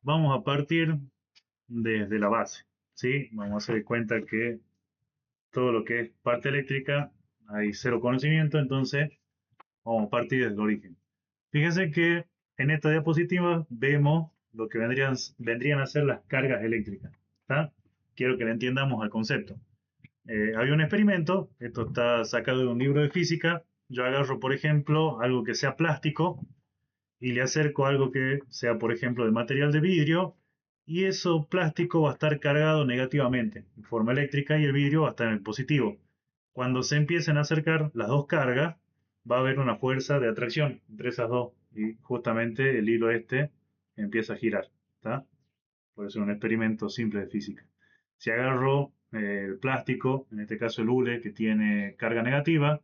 vamos a partir desde la base, ¿sí? Vamos a hacer de cuenta que todo lo que es parte eléctrica hay cero conocimiento, entonces vamos a partir desde el origen. Fíjense que en esta diapositiva vemos lo que vendrían a ser las cargas eléctricas, ¿tá? Quiero que le entendamos al concepto. Había un experimento, esto está sacado de un libro de física. Yo agarro, por ejemplo, algo que sea plástico y le acerco algo que sea, por ejemplo, de material de vidrio, y eso plástico va a estar cargado negativamente en forma eléctrica y el vidrio va a estar en el positivo. Cuando se empiecen a acercar las dos cargas, va a haber una fuerza de atracción entre esas dos y justamente el hilo este empieza a girar, ¿está? Por eso es un experimento simple de física. Si agarro el plástico, en este caso el hule, que tiene carga negativa,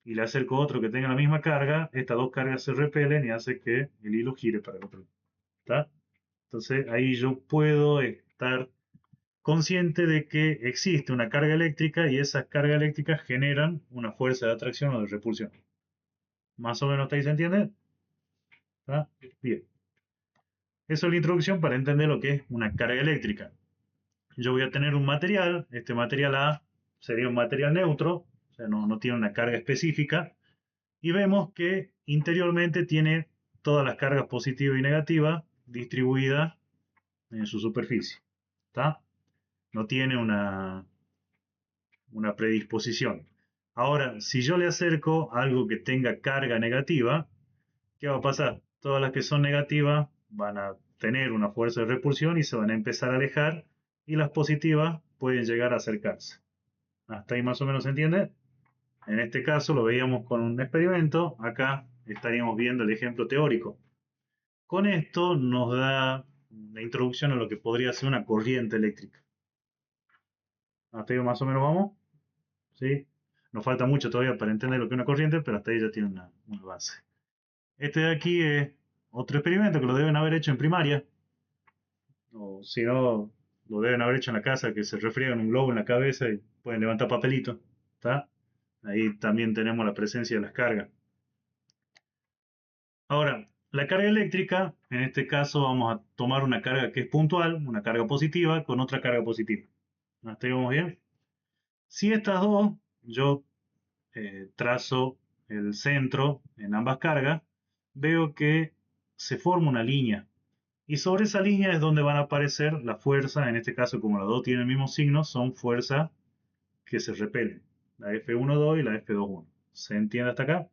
y le acerco otro que tenga la misma carga, estas dos cargas se repelen y hace que el hilo gire para el otro lado. ¿Está? Entonces ahí yo puedo estar consciente de que existe una carga eléctrica y esas cargas eléctricas generan una fuerza de atracción o de repulsión. ¿Más o menos ahí se entiende? ¿Está? Bien. Eso es la introducción para entender lo que es una carga eléctrica. Yo voy a tener un material, este material A sería un material neutro, o sea, no tiene una carga específica, y vemos que interiormente tiene todas las cargas positivas y negativas distribuidas en su superficie. ¿Está? No tiene una predisposición. Ahora, si yo le acerco algo que tenga carga negativa, ¿qué va a pasar? Todas las que son negativas van a tener una fuerza de repulsión y se van a empezar a alejar, y las positivas pueden llegar a acercarse. ¿Hasta ahí más o menos se entiende? En este caso lo veíamos con un experimento, acá estaríamos viendo el ejemplo teórico. Con esto nos da la introducción a lo que podría ser una corriente eléctrica. Hasta ahí más o menos vamos, ¿sí? Nos falta mucho todavía para entender lo que es una corriente, pero hasta ahí ya tiene una base. Este de aquí es otro experimento que lo deben haber hecho en primaria, o si no, lo deben haber hecho en la casa, que se refriegan un globo en la cabeza y pueden levantar papelito, ¿está? Ahí también tenemos la presencia de las cargas. Ahora, la carga eléctrica, en este caso vamos a tomar una carga que es puntual, una carga positiva, con otra carga positiva. ¿Hasta ahí vamos bien? Si estas dos, yo trazo el centro en ambas cargas, veo que se forma una línea. Y sobre esa línea es donde van a aparecer las fuerzas, en este caso como las dos tienen el mismo signo, son fuerzas que se repelen. La F1,2 y la F2,1. ¿Se entiende hasta acá?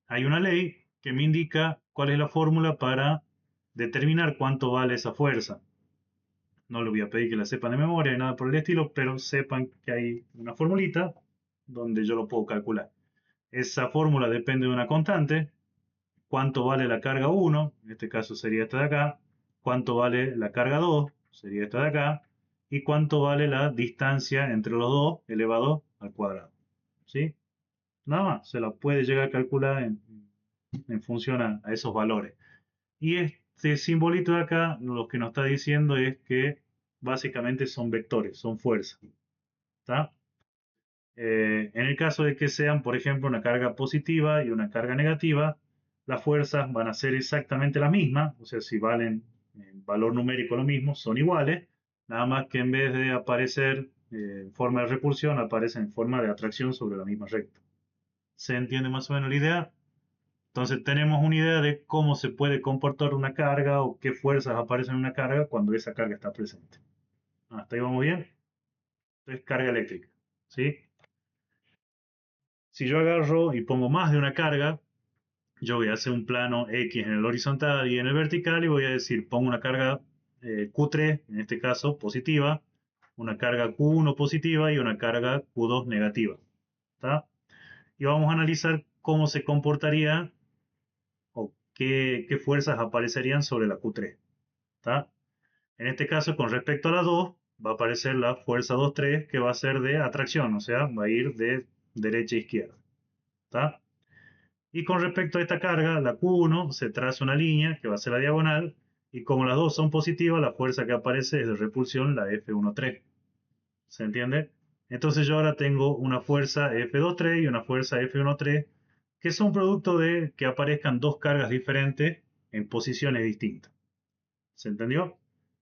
Hay una ley que me indica cuál es la fórmula para determinar cuánto vale esa fuerza. No les voy a pedir que la sepan de memoria ni nada por el estilo, pero sepan que hay una formulita donde yo lo puedo calcular. Esa fórmula depende de una constante, cuánto vale la carga 1, en este caso sería esta de acá, cuánto vale la carga 2, sería esta de acá, y cuánto vale la distancia entre los dos elevado al cuadrado. ¿Sí? Nada más, se la puede llegar a calcular en función a esos valores. Y este simbolito de acá lo que nos está diciendo es que básicamente son vectores, son fuerzas. ¿Está? En el caso de que sean, por ejemplo, una carga positiva y una carga negativa, las fuerzas van a ser exactamente las mismas, o sea, si valen en valor numérico lo mismo, son iguales, nada más que en vez de aparecer en forma de repulsión, aparecen en forma de atracción sobre la misma recta. ¿Se entiende más o menos la idea? Entonces tenemos una idea de cómo se puede comportar una carga o qué fuerzas aparecen en una carga cuando esa carga está presente. ¿Hasta ahí vamos bien? Entonces carga eléctrica, ¿sí? Si yo agarro y pongo más de una carga, yo voy a hacer un plano X en el horizontal y en el vertical y voy a decir, pongo una carga Q3, en este caso positiva, una carga Q1 positiva y una carga Q2 negativa. ¿Está? Y vamos a analizar cómo se comportaría o qué fuerzas aparecerían sobre la Q3. ¿Está? En este caso, con respecto a la 2, va a aparecer la fuerza 2,3 que va a ser de atracción, o sea, va a ir de derecha a izquierda. ¿Está? Y con respecto a esta carga, la Q1, se traza una línea que va a ser la diagonal, y como las dos son positivas, la fuerza que aparece es de repulsión, la F1,3. ¿Se entiende? Entonces yo ahora tengo una fuerza F2,3 y una fuerza F1,3, que son producto de que aparezcan dos cargas diferentes en posiciones distintas. ¿Se entendió?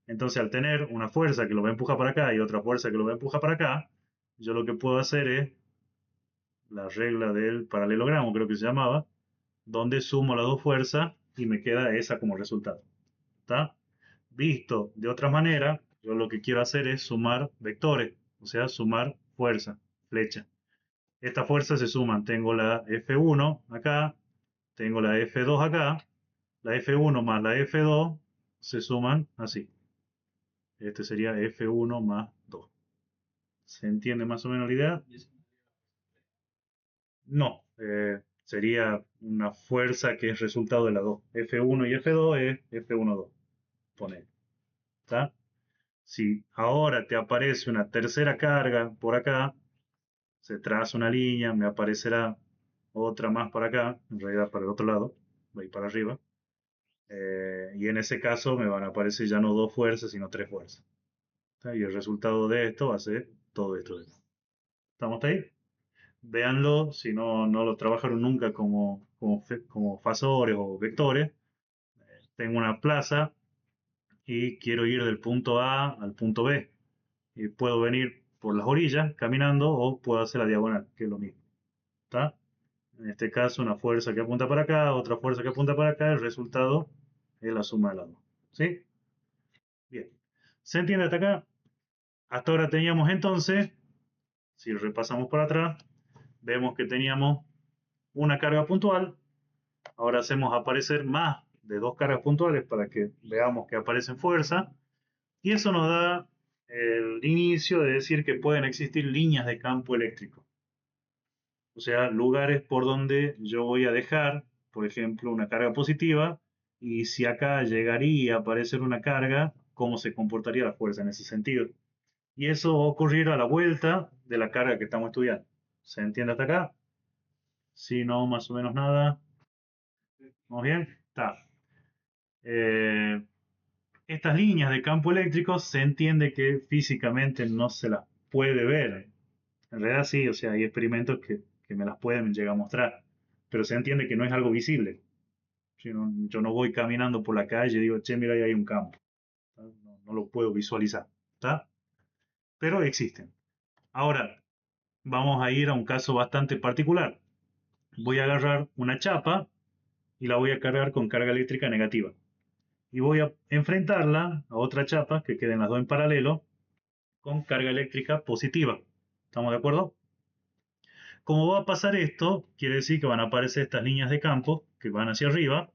Entonces, al tener una fuerza que lo va a empujar para acá y otra fuerza que lo va a empujar para acá, yo lo que puedo hacer es la regla del paralelogramo, creo que se llamaba, donde sumo las dos fuerzas y me queda esa como resultado. ¿Está? Visto de otra manera, yo lo que quiero hacer es sumar vectores, o sea, sumar fuerza, flecha. Estas fuerzas se suman, tengo la F1 acá, tengo la F2 acá, la F1 más la F2 se suman así. Este sería F1 más 2. ¿Se entiende más o menos la idea? No, sería una fuerza que es resultado de las dos. F1 y F2 es F1,2. Pone. ¿Está? Si ahora te aparece una tercera carga por acá, se traza una línea, me aparecerá otra más para acá, en realidad para el otro lado, va a ir para arriba. Y en ese caso me van a aparecer ya no dos fuerzas, sino tres fuerzas. ¿Está? Y el resultado de esto va a ser todo esto de acá. ¿Estamos ahí? Véanlo, si no, no lo trabajaron nunca como fasores o vectores. Tengo una plaza y quiero ir del punto A al punto B. Y puedo venir por las orillas caminando o puedo hacer la diagonal, que es lo mismo. ¿Está? En este caso, una fuerza que apunta para acá, otra fuerza que apunta para acá, el resultado es la suma de las dos. ¿Sí? Bien. ¿Se entiende hasta acá? Hasta ahora teníamos entonces, si repasamos para atrás, vemos que teníamos una carga puntual. Ahora hacemos aparecer más de dos cargas puntuales para que veamos que aparecen fuerzas. Y eso nos da el inicio de decir que pueden existir líneas de campo eléctrico. O sea, lugares por donde yo voy a dejar, por ejemplo, una carga positiva, y si acá llegaría a aparecer una carga, ¿cómo se comportaría la fuerza en ese sentido? Y eso va a ocurrir a la vuelta de la carga que estamos estudiando. ¿Se entiende hasta acá? Si no, más o menos nada. ¿Vamos bien? Está. Eh, estas líneas de campo eléctrico se entiende que físicamente no se las puede ver. En realidad sí, o sea, hay experimentos que me las pueden llegar a mostrar, pero se entiende que no es algo visible. Yo no voy caminando por la calle y digo, che, mira, ahí hay un campo. No, no lo puedo visualizar, ¿está? Pero existen. Ahora, vamos a ir a un caso bastante particular. Voy a agarrar una chapa y la voy a cargar con carga eléctrica negativa. Y voy a enfrentarla a otra chapa que queden las dos en paralelo con carga eléctrica positiva. ¿Estamos de acuerdo? Como va a pasar esto, quiere decir que van a aparecer estas líneas de campo que van hacia arriba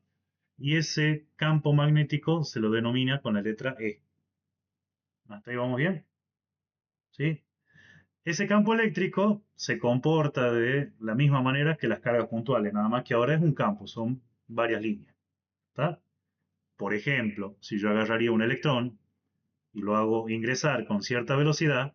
y ese campo magnético se lo denomina con la letra E. ¿Hasta ahí vamos bien? ¿Sí? Ese campo eléctrico se comporta de la misma manera que las cargas puntuales, nada más que ahora es un campo, son varias líneas. ¿Está? Por ejemplo, si yo agarraría un electrón y lo hago ingresar con cierta velocidad,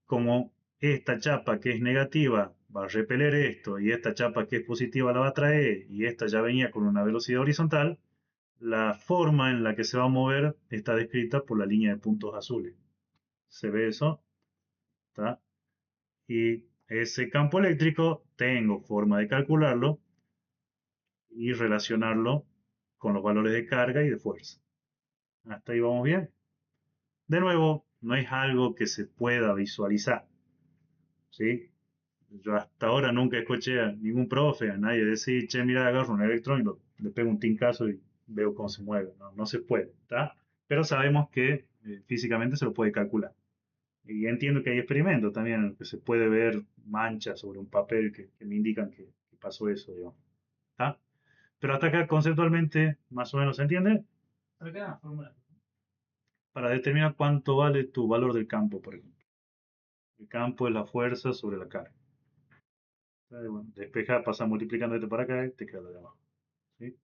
como esta chapa que es negativa va a repeler esto y esta chapa que es positiva la va a traer y esta ya venía con una velocidad horizontal, la forma en la que se va a mover está descrita por la línea de puntos azules. ¿Se ve eso? ¿Está? Y ese campo eléctrico tengo forma de calcularlo y relacionarlo con los valores de carga y de fuerza. ¿Hasta ahí vamos bien? De nuevo, no es algo que se pueda visualizar. ¿Sí? Yo hasta ahora nunca escuché a ningún profe, a nadie decir, che, mira, agarro un electrón y le pego un tincazo y veo cómo se mueve. No, no se puede, ¿está? Pero sabemos que físicamente se lo puede calcular. Y entiendo que hay experimentos también en los que se puede ver manchas sobre un papel que me indican que pasó eso, digamos. ¿Está? Pero hasta acá conceptualmente más o menos se entiende. Acá, fórmula. Para determinar cuánto vale tu valor del campo, por ejemplo. El campo es la fuerza sobre la carga. Bueno, despeja, pasa multiplicando esto para acá y te queda lo de abajo. ¿Sí?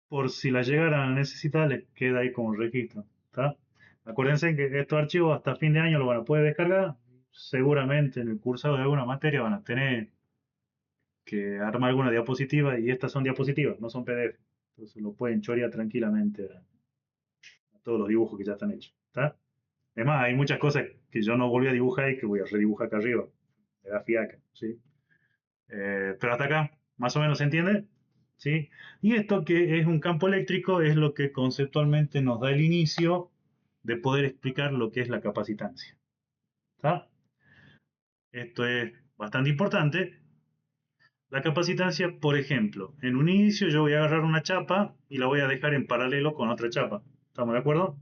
Por si la llegaran a necesitar, les queda ahí como registro. ¿Está? Acuérdense que estos archivos hasta fin de año lo van a poder descargar. Seguramente en el cursado de alguna materia van a tener que armar alguna diapositiva y estas son diapositivas, no son PDF. Entonces lo pueden chorear tranquilamente a todos los dibujos que ya están hechos. ¿Está? Además, hay muchas cosas que yo no volví a dibujar y que voy a redibujar acá arriba. Me da fiaca, ¿sí? Pero hasta acá, más o menos se entiende. ¿sí? Y esto que es un campo eléctrico es lo que conceptualmente nos da el inicio de poder explicar lo que es la capacitancia. ¿Está? Esto es bastante importante. La capacitancia, por ejemplo, en un inicio yo voy a agarrar una chapa y la voy a dejar en paralelo con otra chapa. ¿Estamos de acuerdo?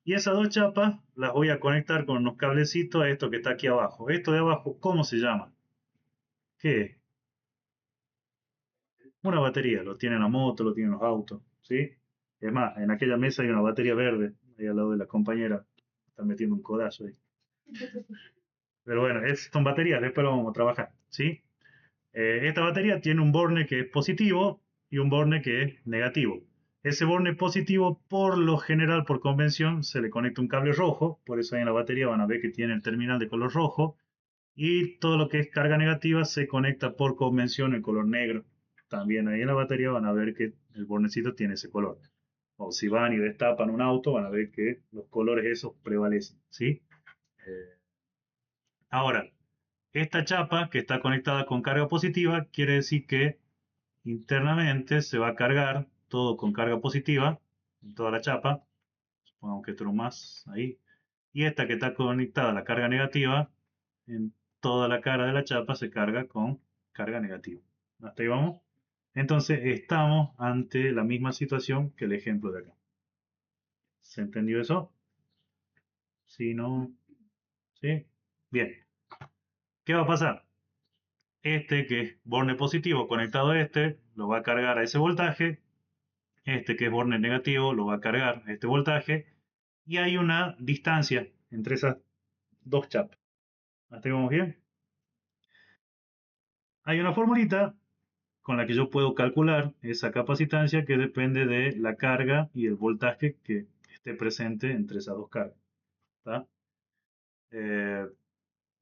Y esas dos chapas las voy a conectar con unos cablecitos a esto que está aquí abajo. Esto de abajo, ¿cómo se llama? ¿Qué es? Una batería. Lo tienen la moto, lo tienen los autos. ¿Sí? Es más, en aquella mesa hay una batería verde, ahí al lado de la compañera. Está metiendo un codazo ahí. Pero bueno, son baterías, después lo vamos a trabajar. ¿Sí? Esta batería tiene un borne que es positivo y un borne que es negativo. Ese borne positivo, por lo general, por convención, se le conecta un cable rojo, por eso ahí en la batería van a ver que tiene el terminal de color rojo, y todo lo que es carga negativa se conecta por convención en color negro. También ahí en la batería van a ver que el bornecito tiene ese color. O si van y destapan un auto, van a ver que los colores esos prevalecen, ¿sí? Eh, Ahora, esta chapa que está conectada con carga positiva quiere decir que internamente se va a cargar todo con carga positiva en toda la chapa. Supongamos que esto es más ahí. Y esta que está conectada a la carga negativa, en toda la cara de la chapa se carga con carga negativa. ¿Hasta ahí vamos? Entonces estamos ante la misma situación que el ejemplo de acá. ¿Se entendió eso? ¿Sí, no? ¿Sí? Bien. ¿Qué va a pasar? Este que es borne positivo conectado a este, lo va a cargar a ese voltaje. Este que es borne negativo lo va a cargar a este voltaje. Y hay una distancia entre esas dos chapas. ¿Hasta ahí vamos bien? Hay una formulita con la que yo puedo calcular esa capacitancia que depende de la carga y el voltaje que esté presente entre esas dos cargas. ¿Tá? Eh,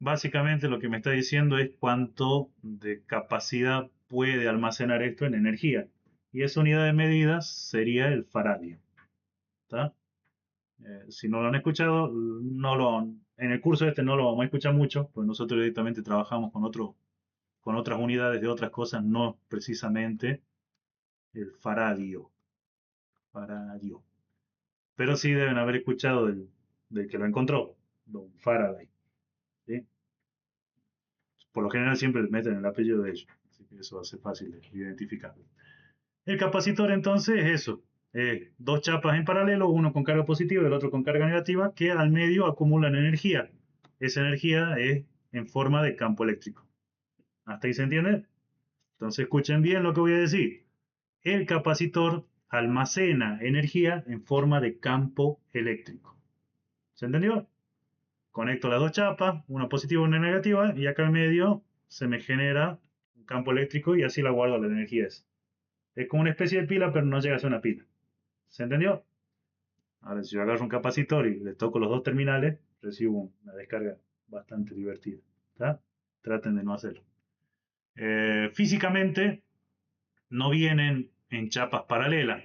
Básicamente lo que me está diciendo es cuánto de capacidad puede almacenar esto en energía. Y esa unidad de medida sería el faradio. ¿Tá? Si no lo han escuchado, en el curso este no lo vamos a escuchar mucho, pues nosotros directamente trabajamos con otras unidades de otras cosas, no precisamente el faradio. Pero sí deben haber escuchado del que lo encontró, don Faraday. ¿Sí? Por lo general siempre le meten el apellido de ellos, así que eso hace fácil de identificar. El capacitor entonces es eso, dos chapas en paralelo, uno con carga positiva y el otro con carga negativa, que al medio acumulan energía. Esa energía es en forma de campo eléctrico. ¿Hasta ahí se entiende? Entonces escuchen bien lo que voy a decir. El capacitor almacena energía en forma de campo eléctrico. ¿Se entendió? Conecto las dos chapas, una positiva y una negativa, y acá en medio se me genera un campo eléctrico y así la guardo la energía esa. Es como una especie de pila, pero no llega a ser una pila. ¿Se entendió? Ahora, si yo agarro un capacitor y le toco los dos terminales, recibo una descarga bastante divertida. ¿Tá? Traten de no hacerlo. Físicamente no vienen en chapas paralelas.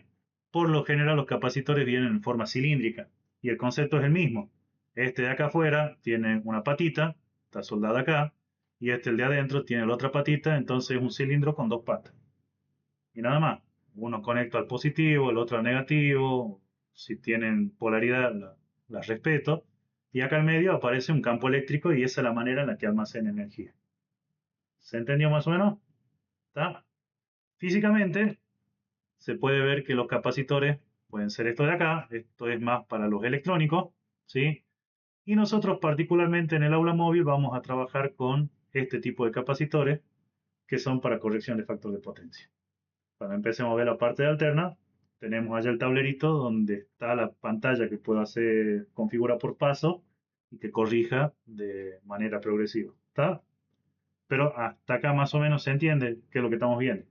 Por lo general los capacitores vienen en forma cilíndrica y el concepto es el mismo. Este de acá afuera tiene una patita, está soldada acá, y este el de adentro tiene la otra patita, entonces es un cilindro con dos patas. Y nada más. Uno conecta al positivo, el otro al negativo. Si tienen polaridad, las respeto. Y acá en medio aparece un campo eléctrico y esa es la manera en la que almacena energía. ¿Se entendió más o menos? ¿Está? Físicamente, se puede ver que los capacitores pueden ser esto de acá, esto es más para los electrónicos, ¿sí? Y nosotros particularmente en el aula móvil vamos a trabajar con este tipo de capacitores que son para corrección de factor de potencia. Cuando empecemos a ver la parte de alterna, tenemos allá el tablerito donde está la pantalla que puedo hacer configura por paso y que corrija de manera progresiva, ¿está? Pero hasta acá más o menos se entiende qué es lo que estamos viendo,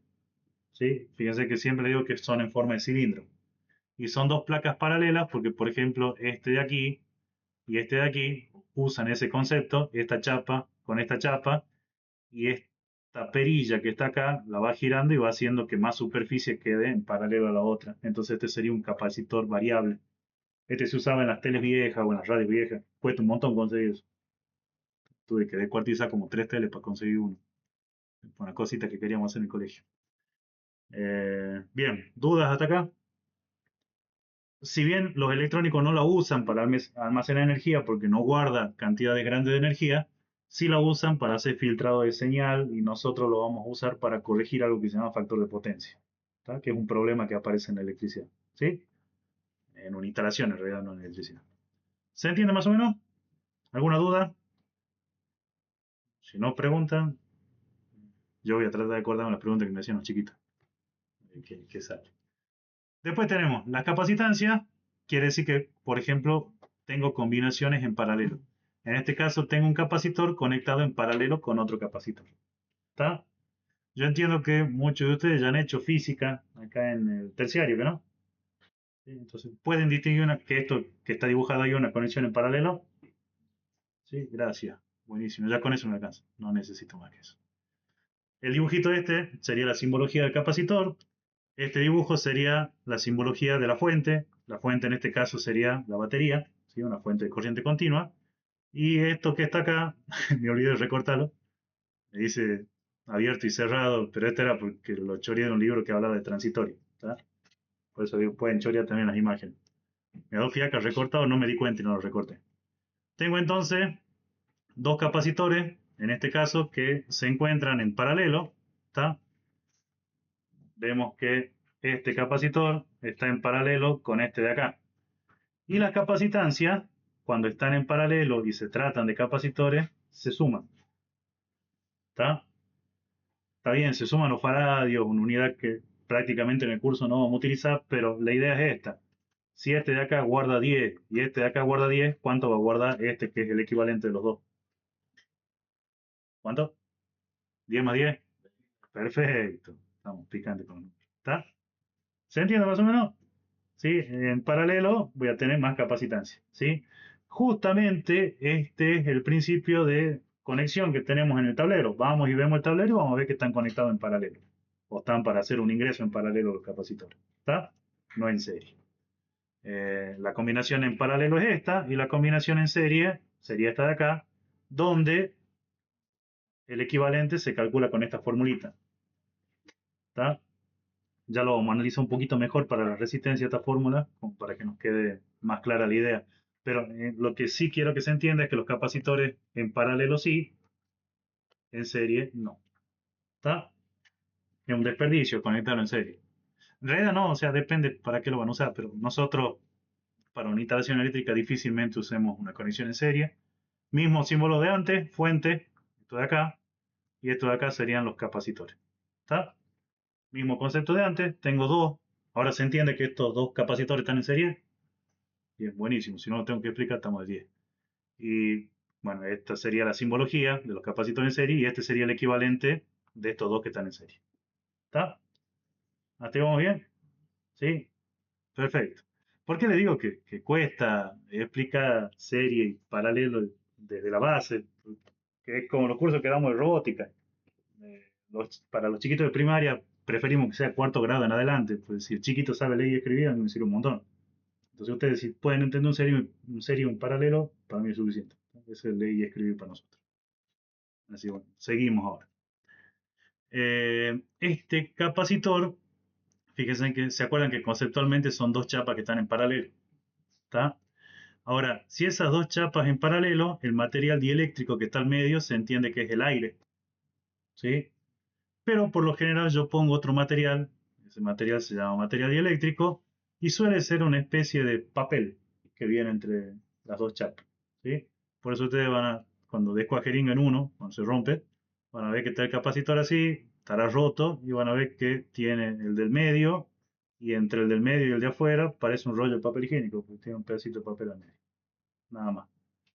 ¿sí? Fíjense que siempre digo que son en forma de cilindro. Y son dos placas paralelas porque, por ejemplo, este de aquí y este de aquí usan ese concepto, esta chapa con esta chapa, y esta perilla que está acá la va girando y va haciendo que más superficie quede en paralelo a la otra. Entonces este sería un capacitor variable. Este se usaba en las teles viejas o en las radios viejas. Cuesta un montón conseguir eso. Tuve que descuartizar como tres teles para conseguir uno. Una cosita que queríamos hacer en el colegio. Bien, ¿dudas hasta acá? Si bien los electrónicos no la usan para almacenar energía porque no guarda cantidades grandes de energía, sí la usan para hacer filtrado de señal y nosotros lo vamos a usar para corregir algo que se llama factor de potencia, ¿tá? Que es un problema que aparece en la electricidad, ¿sí? En una instalación en realidad, no en electricidad. ¿Se entiende más o menos? ¿Alguna duda? Si no preguntan, yo voy a tratar de acordarme las preguntas que me hacían los chiquitos. Que sale. Después tenemos la capacitancia, quiere decir que, por ejemplo, tengo combinaciones en paralelo. En este caso tengo un capacitor conectado en paralelo con otro capacitor. ¿Está? Yo entiendo que muchos de ustedes ya han hecho física acá en el terciario, ¿no? Sí, entonces, ¿pueden distinguir que esto que está dibujado ahí una conexión en paralelo? Sí, gracias. Buenísimo, ya con eso me alcanza. No necesito más que eso. El dibujito este sería la simbología del capacitor. Este dibujo sería la simbología de la fuente. La fuente en este caso sería la batería, ¿sí? Una fuente de corriente continua. Y esto que está acá, me olvidé de recortarlo, me dice abierto y cerrado, pero este era porque lo choreé de un libro que hablaba de transitorio. ¿Tá? Por eso digo, pueden chorear también las imágenes. Me doy fiaca recortado, no me di cuenta y no lo recorté. Tengo entonces dos capacitores, en este caso, que se encuentran en paralelo. ¿Tá? Vemos que este capacitor está en paralelo con este de acá. Y las capacitancias, cuando están en paralelo y se tratan de capacitores, se suman. ¿Está? Está bien, se suman los faradios, una unidad que prácticamente en el curso no vamos a utilizar, pero la idea es esta. Si este de acá guarda 10 y este de acá guarda 10, ¿cuánto va a guardar este que es el equivalente de los dos? ¿Cuánto? ¿10 más 10? Perfecto. Estamos picantes con el número. ¿Está? ¿Se entiende más o menos? ¿Sí? En paralelo voy a tener más capacitancia, ¿sí? Justamente este es el principio de conexión que tenemos en el tablero. Vamos y vemos el tablero y vamos a ver que están conectados en paralelo. O están para hacer un ingreso en paralelo los capacitores. ¿Está? No en serie. La combinación en paralelo es esta y la combinación en serie sería esta de acá, donde el equivalente se calcula con esta formulita. ¿Está? Ya lo vamos a analizar un poquito mejor para la resistencia de esta fórmula, para que nos quede más clara la idea. Pero lo que sí quiero que se entienda es que los capacitores en paralelo sí, en serie no. ¿Está? Es un desperdicio conectarlo en serie. En realidad no, o sea, depende para qué lo van a usar, pero nosotros para una instalación eléctrica difícilmente usemos una conexión en serie. Mismo símbolo de antes, fuente, esto de acá, y esto de acá serían los capacitores. ¿Está? Mismo concepto de antes, tengo dos. Ahora se entiende que estos dos capacitores están en serie. Bien, buenísimo. Si no lo tengo que explicar, estamos de 10. Y bueno, esta sería la simbología de los capacitores en serie y este sería el equivalente de estos dos que están en serie. ¿Está? ¿Hasta ahí vamos bien? Sí, perfecto. ¿Por qué le digo que cuesta explicar serie y paralelo desde la base? Que es como los cursos que damos de robótica. Para los chiquitos de primaria preferimos que sea cuarto grado en adelante, pues si el chiquito sabe leer y escribir, a mí me sirve un montón. Entonces ustedes si pueden entender un serie y un paralelo, para mí es suficiente. Eso es leer y escribir para nosotros. Así bueno, seguimos ahora. Este capacitor, fíjense que se acuerdan que conceptualmente son dos chapas que están en paralelo. ¿Está? Ahora, si esas dos chapas en paralelo, el material dieléctrico que está al medio se entiende que es el aire. ¿Sí? Pero por lo general yo pongo otro material, ese material se llama material dieléctrico, y suele ser una especie de papel que viene entre las dos chapas. ¿Sí? Por eso ustedes van a, cuando descuajeringen uno, cuando se rompe, van a ver que está el capacitor así, estará roto, y van a ver que tiene el del medio, y entre el del medio y el de afuera parece un rollo de papel higiénico, porque tiene un pedacito de papel al medio. Nada más.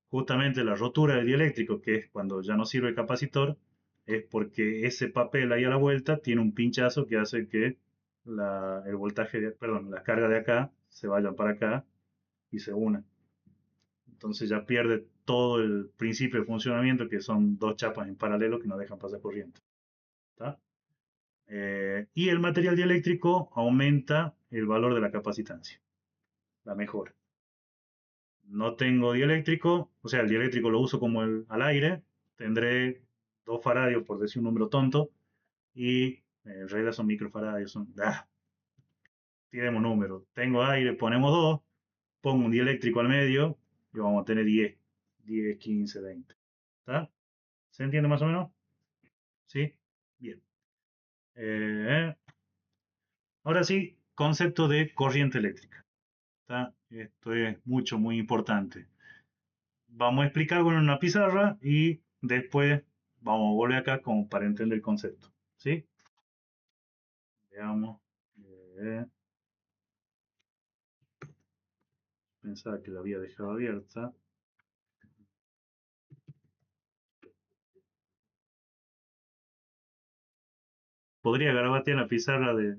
Justamente la rotura del dieléctrico, que es cuando ya no sirve el capacitor, es porque ese papel ahí a la vuelta tiene un pinchazo que hace que el voltaje, perdón, las cargas de acá se vayan para acá y se unan. Entonces ya pierde todo el principio de funcionamiento, que son dos chapas en paralelo que no dejan pasar corriente. ¿Tá? Y el material dieléctrico aumenta el valor de la capacitancia, la mejora. No tengo dieléctrico, o sea, el dieléctrico lo uso como al aire, tendré 2 faradios, por decir un número tonto, y En realidad son microfarads, son... tiremos números. Tengo aire, ponemos 2, pongo un dieléctrico al medio y vamos a tener 10. 10, 15, 20. ¿Está? ¿Se entiende más o menos? ¿Sí? Bien. Eh, Ahora sí, concepto de corriente eléctrica. ¿Está? Esto es muy importante. Vamos a explicar algo en una pizarra y después vamos a volver acá como para entender el concepto. ¿Sí? Veamos. Eh, Pensaba que la había dejado abierta. Podría garabatear en la pizarra de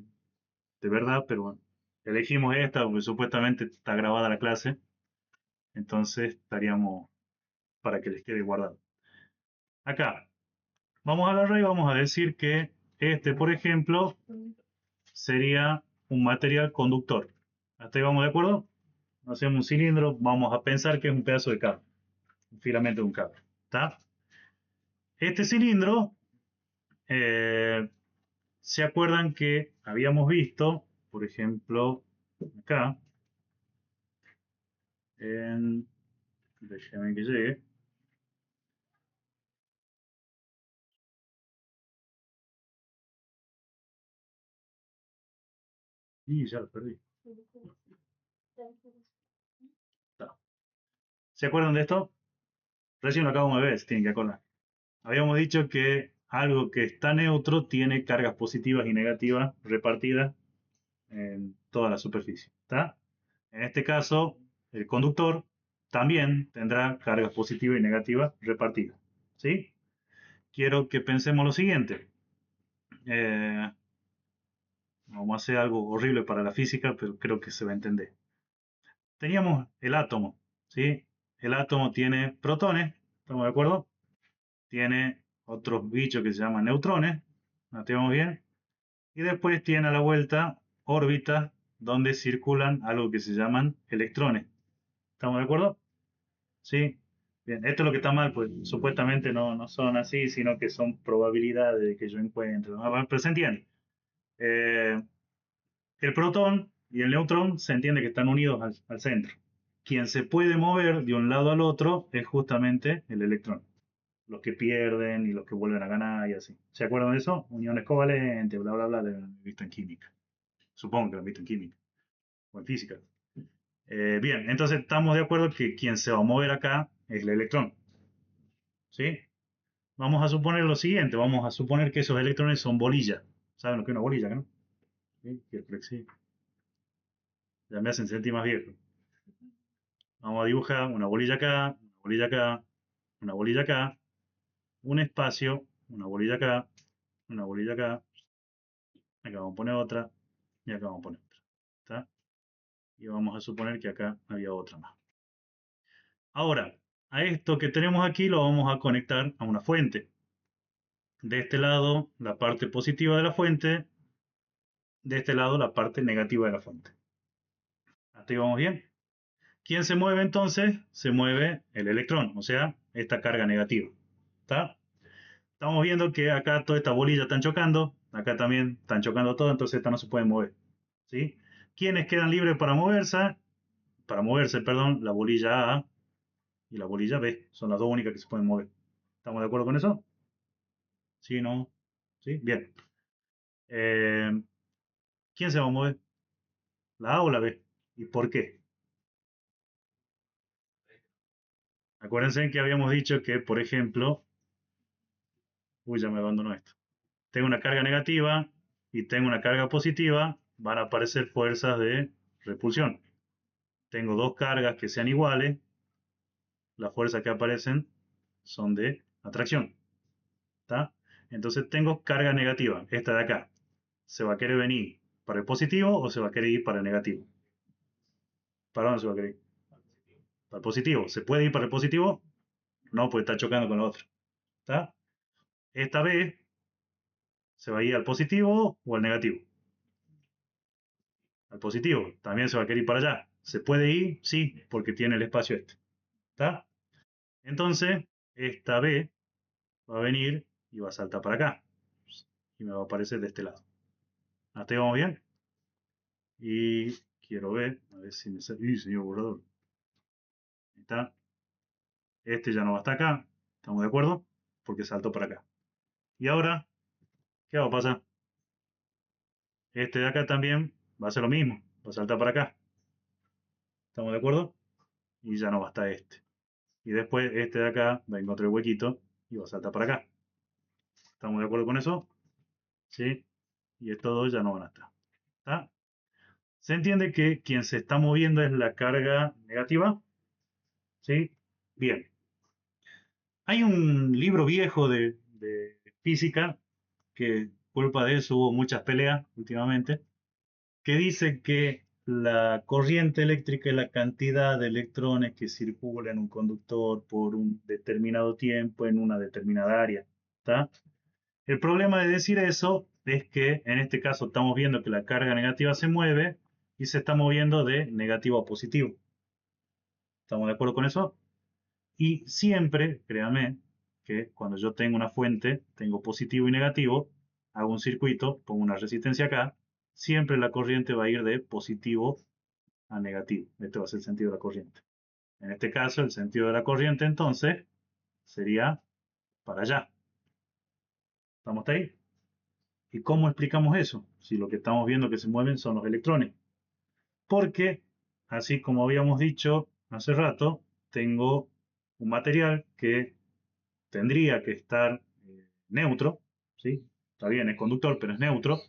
verdad, pero bueno, elegimos esta porque supuestamente está grabada la clase, entonces estaríamos para que les quede guardado. Acá, vamos a agarrar y vamos a decir que este, por ejemplo, sería un material conductor. ¿Hasta ahí vamos de acuerdo? Hacemos un cilindro, vamos a pensar que es un pedazo de cable, un filamento de un cable. ¿Está? Este cilindro, eh, ¿se acuerdan que habíamos visto, por ejemplo, acá, en... Déjenme que llegue. Y ya lo perdí. Está. ¿Se acuerdan de esto? Recién lo acabamos de ver, se tienen que acordar. Habíamos dicho que algo que está neutro tiene cargas positivas y negativas repartidas en toda la superficie. ¿Está? En este caso, el conductor también tendrá cargas positivas y negativas repartidas. ¿Sí? Quiero que pensemos lo siguiente. Eh, Vamos a hacer algo horrible para la física, pero creo que se va a entender. Teníamos el átomo. ¿Sí? El átomo tiene protones, ¿estamos de acuerdo? Tiene otros bichos que se llaman neutrones, ¿no tenemos bien? Y después tiene a la vuelta órbitas donde circulan algo que se llaman electrones. ¿Estamos de acuerdo? Sí. Bien, esto es lo que está mal, pues supuestamente no son así, sino que son probabilidades de que yo encuentre. ¿No? Pero se entiende. Eh, el protón y el neutrón se entiende que están unidos al centro. Quien se puede mover de un lado al otro es justamente el electrón. Los que pierden y los que vuelven a ganar y así. ¿Se acuerdan de eso? Uniones covalentes, bla, bla, bla, de visto en química. Supongo que lo han visto en química o en física. Bien, entonces estamos de acuerdo que quien se va a mover acá es el electrón. ¿Sí? Vamos a suponer lo siguiente, vamos a suponer que esos electrones son bolillas. ¿Saben lo que es una bolilla, no? ¿Sí? Sí. Ya me hacen sentir más viejo. Vamos a dibujar una bolilla acá, una bolilla acá, una bolilla acá, un espacio, una bolilla acá, una bolilla acá, acá vamos a poner otra y acá vamos a poner otra. ¿Está? Y vamos a suponer que acá había otra más. Ahora, a esto que tenemos aquí lo vamos a conectar a una fuente. De este lado, la parte positiva de la fuente, de este lado, la parte negativa de la fuente. ¿Hasta ahí vamos bien? ¿Quién se mueve entonces? Se mueve el electrón, o sea, esta carga negativa. ¿Está? Estamos viendo que acá toda esta bolilla están chocando, acá también están chocando todo, entonces esta no se puede mover. ¿Sí? ¿Quiénes quedan libres para moverse? Para moverse, perdón, la bolilla A y la bolilla B. Son las dos únicas que se pueden mover. ¿Estamos de acuerdo con eso? ¿Sí? ¿No? ¿Sí? Bien. Eh, ¿Quién se va a mover? ¿La A o la B? ¿Y por qué? Acuérdense que habíamos dicho que, por ejemplo, uy, ya me abandonó esto. Tengo una carga negativa y tengo una carga positiva, van a aparecer fuerzas de repulsión. Tengo dos cargas que sean iguales, las fuerzas que aparecen son de atracción. ¿Está? Entonces tengo carga negativa, esta de acá. ¿Se va a querer venir para el positivo o se va a querer ir para el negativo? ¿Para dónde se va a querer ir? Para el positivo. ¿Se puede ir para el positivo? No, pues está chocando con la otra. ¿Está? Esta vez se va a ir al positivo o al negativo. Al positivo. También se va a querer ir para allá. ¿Se puede ir? Sí, porque tiene el espacio este. ¿Está? Entonces, esta B va a venir y va a saltar para acá. y me va a aparecer de este lado. ¿Hasta ahí vamos bien? Y quiero ver, a ver si me sale. ¡Uy, señor borrador! Ahí está. Este ya no va hasta acá. ¿Estamos de acuerdo? Porque saltó para acá. Y ahora, ¿qué va a pasar? Este de acá también va a hacer lo mismo. Va a saltar para acá. ¿Estamos de acuerdo? Y ya no va hasta este. Y después este de acá va a encontrar el huequito y va a saltar para acá. ¿Estamos de acuerdo con eso? ¿Sí? Y estos dos ya no van a estar. ¿Está? Se entiende que quien se está moviendo es la carga negativa. ¿Sí? Bien. Hay un libro viejo de física que culpa de eso hubo muchas peleas últimamente, que dice que la corriente eléctrica es la cantidad de electrones que circulan en un conductor por un determinado tiempo en una determinada área. ¿Está? El problema de decir eso es que en este caso estamos viendo que la carga negativa se mueve y se está moviendo de negativo a positivo. ¿Estamos de acuerdo con eso? Y siempre, créanme, que cuando yo tengo una fuente, tengo positivo y negativo, hago un circuito, pongo una resistencia acá, siempre la corriente va a ir de positivo a negativo. Este va a ser el sentido de la corriente. En este caso, el sentido de la corriente entonces sería para allá. ¿Estamos hasta ahí? ¿Y cómo explicamos eso? Si lo que estamos viendo que se mueven son los electrones. Porque, así como habíamos dicho hace rato, tengo un material que tendría que estar neutro, ¿sí? Está bien, es conductor, pero es neutro.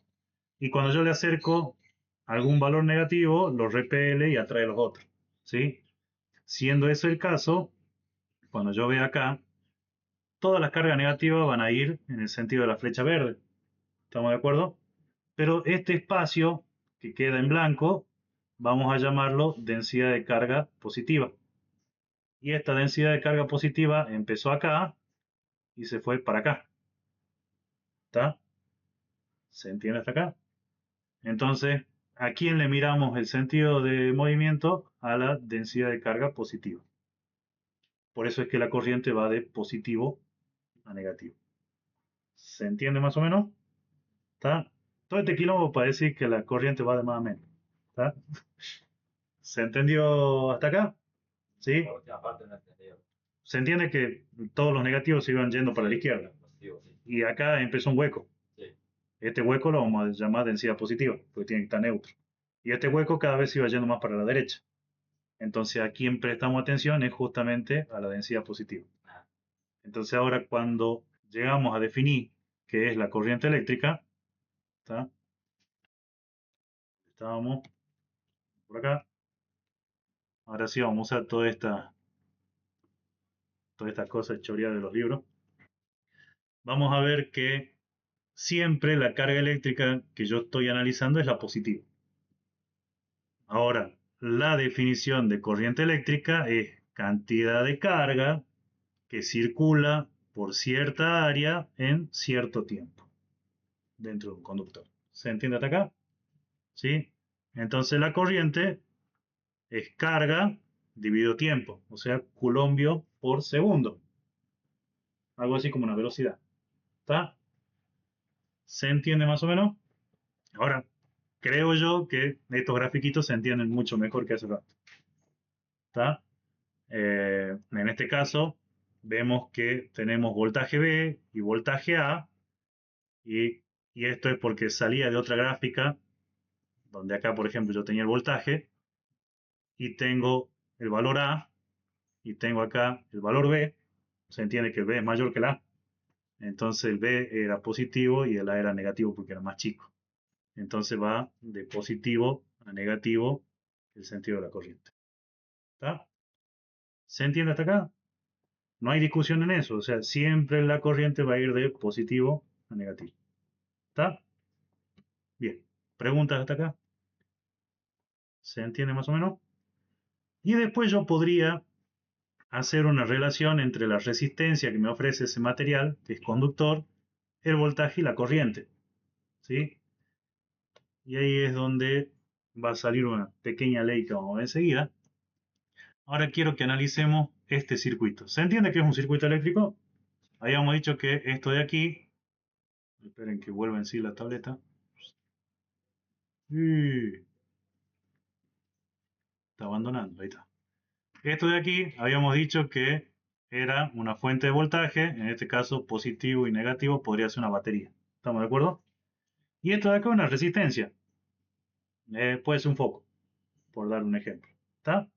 Y cuando yo le acerco algún valor negativo, lo repele y atrae los otros, ¿sí? Siendo eso el caso, cuando yo vea acá, todas las cargas negativas van a ir en el sentido de la flecha verde. ¿Estamos de acuerdo? Pero este espacio que queda en blanco, vamos a llamarlo densidad de carga positiva. Y esta densidad de carga positiva empezó acá y se fue para acá. ¿Está? ¿Se entiende hasta acá? Entonces, ¿a quién le miramos el sentido de movimiento? A la densidad de carga positiva. Por eso es que la corriente va de positivo a negativo. ¿Se entiende más o menos? ¿Está? Todo este quilombo para decir que la corriente va de más a menos. ¿Está? ¿Se entendió hasta acá? ¿Sí? La última parte no entendido. Se entiende que todos los negativos se iban yendo para la izquierda. Positivo, sí. Y acá empezó un hueco. Sí. Este hueco lo vamos a llamar densidad positiva, porque tiene que estar neutro. Y este hueco cada vez se iba yendo más para la derecha. Entonces a quien prestamos atención es justamente a la densidad positiva. Ah, Entonces ahora cuando llegamos a definir qué es la corriente eléctrica, ¿está? Estábamos por acá. Ahora sí vamos a usar todas estas cosas choreadas de los libros. Vamos a ver que siempre la carga eléctrica que yo estoy analizando es la positiva. Ahora, la definición de corriente eléctrica es cantidad de carga que circula por cierta área en cierto tiempo dentro de un conductor. ¿Se entiende hasta acá? ¿Sí? Entonces la corriente es carga dividido tiempo, o sea, coulombio por segundo. Algo así como una velocidad. ¿Está? ¿Se entiende más o menos? Ahora, creo yo que estos grafiquitos se entienden mucho mejor que hace rato. ¿Está? En este caso, vemos que tenemos voltaje B y voltaje A, y, y esto es porque salía de otra gráfica, donde acá, por ejemplo, yo tenía el voltaje, y tengo el valor A, y tengo acá el valor B. Se entiende que el B es mayor que el A. Entonces el B era positivo y el A era negativo porque era más chico. Entonces va de positivo a negativo el sentido de la corriente. ¿Está? ¿Se entiende hasta acá? No hay discusión en eso. O sea, siempre la corriente va a ir de positivo a negativo. ¿Está? Bien. ¿Preguntas hasta acá? ¿Se entiende más o menos? Y después yo podría hacer una relación entre la resistencia que me ofrece ese material, que es conductor, el voltaje y la corriente. ¿Sí? Y ahí es donde va a salir una pequeña ley que vamos a ver enseguida. Ahora quiero que analicemos este circuito. ¿Se entiende que es un circuito eléctrico? Habíamos dicho que esto de aquí Esperen que vuelva en sí la tableta. Y está abandonando, ahí está. Esto de aquí habíamos dicho que era una fuente de voltaje, en este caso positivo y negativo, podría ser una batería. ¿Estamos de acuerdo? Y esto de acá es una resistencia. Puede ser un foco, por dar un ejemplo. ¿Está?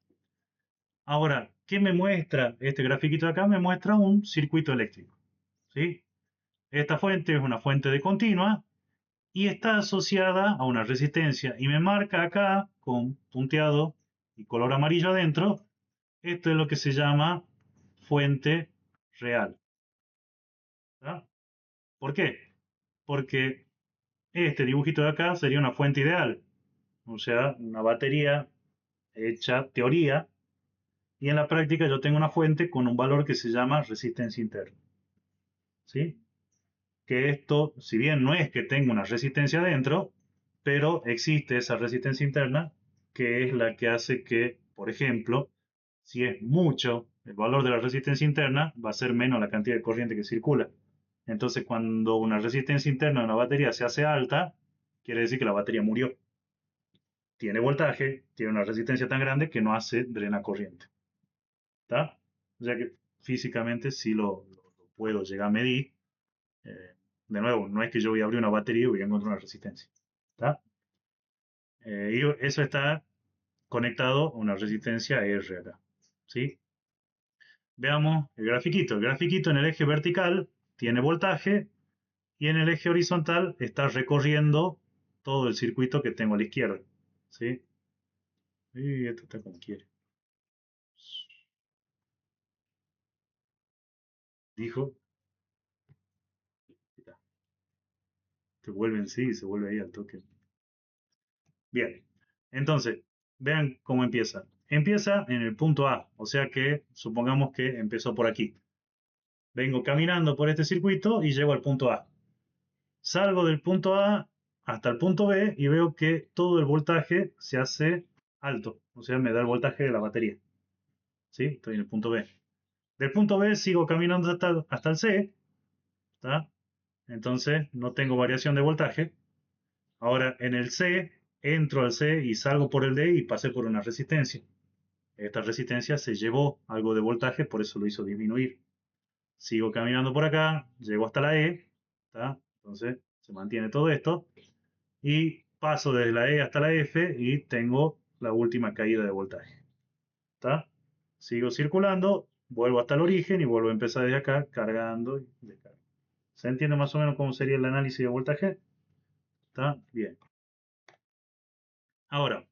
Ahora, ¿qué me muestra este grafiquito de acá? Me muestra un circuito eléctrico. ¿Sí? Esta fuente es una fuente de continua y está asociada a una resistencia. Y me marca acá con punteado y color amarillo adentro. Esto es lo que se llama fuente real. ¿Tá? ¿Por qué? Porque este dibujito de acá sería una fuente ideal. O sea, una batería hecha teoría. Y en la práctica yo tengo una fuente con un valor que se llama resistencia interna. ¿Sí? Que esto, si bien no es que tenga una resistencia dentro, pero existe esa resistencia interna que es la que hace que, por ejemplo, si es mucho el valor de la resistencia interna, va a ser menos la cantidad de corriente que circula. Entonces, cuando una resistencia interna de una batería se hace alta, quiere decir que la batería murió. Tiene voltaje, tiene una resistencia tan grande que no hace drena corriente. ¿Está? O sea que físicamente sí lo puedo llegar a medir. Eh, de nuevo, no es que yo voy a abrir una batería y voy a encontrar una resistencia. ¿Está? Y eso está conectado a una resistencia R acá. ¿Sí? Veamos el grafiquito. El grafiquito en el eje vertical tiene voltaje y en el eje horizontal está recorriendo todo el circuito que tengo a la izquierda. ¿Sí? Y esto está como quiere. Dijo, se vuelve en sí y se vuelve ahí al toque. Bien, entonces, vean cómo empieza. Empieza en el punto A, o sea que supongamos que empezó por aquí. Vengo caminando por este circuito y llego al punto A. Salgo del punto A hasta el punto B y veo que todo el voltaje se hace alto, o sea, me da el voltaje de la batería. ¿Sí? Estoy en el punto B. Del punto B sigo caminando hasta el C, ¿está? Entonces no tengo variación de voltaje. Ahora en el C entro al C y salgo por el D y pasé por una resistencia. Esta resistencia se llevó algo de voltaje, por eso lo hizo disminuir. Sigo caminando por acá, llego hasta la E, ¿tá? Entonces se mantiene todo esto. Y paso desde la E hasta la F y tengo la última caída de voltaje. ¿Tá? Sigo circulando, vuelvo hasta el origen y vuelvo a empezar desde acá, cargando y descargando. ¿Se entiende más o menos cómo sería el análisis de voltaje? ¿Está? Bien. Ahora,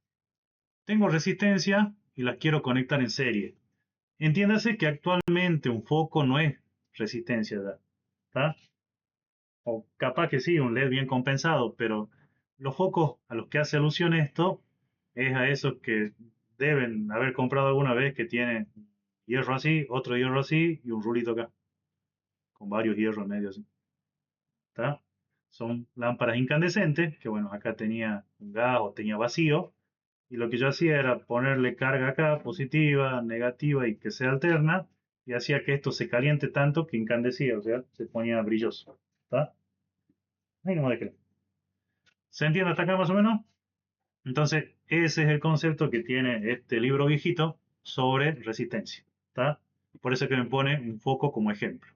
tengo resistencia y las quiero conectar en serie. Entiéndase que actualmente un foco no es resistencia, ¿está? O capaz que sí, un LED bien compensado, pero los focos a los que hace alusión esto es a esos que deben haber comprado alguna vez que tienen hierro así, otro hierro así y un rulito acá, con varios hierros medios así. ¿Está? Son lámparas incandescentes, que bueno, acá tenía un gas o tenía vacío, y lo que yo hacía era ponerle carga acá, positiva, negativa y que se alterna, y hacía que esto se caliente tanto que incandescía, o sea, se ponía brilloso. ¿Está? Ahí no me dejé. ¿Se entiende hasta acá más o menos? Entonces, ese es el concepto que tiene este libro viejito sobre resistencia. ¿Está? Por eso que me pone un foco como ejemplo.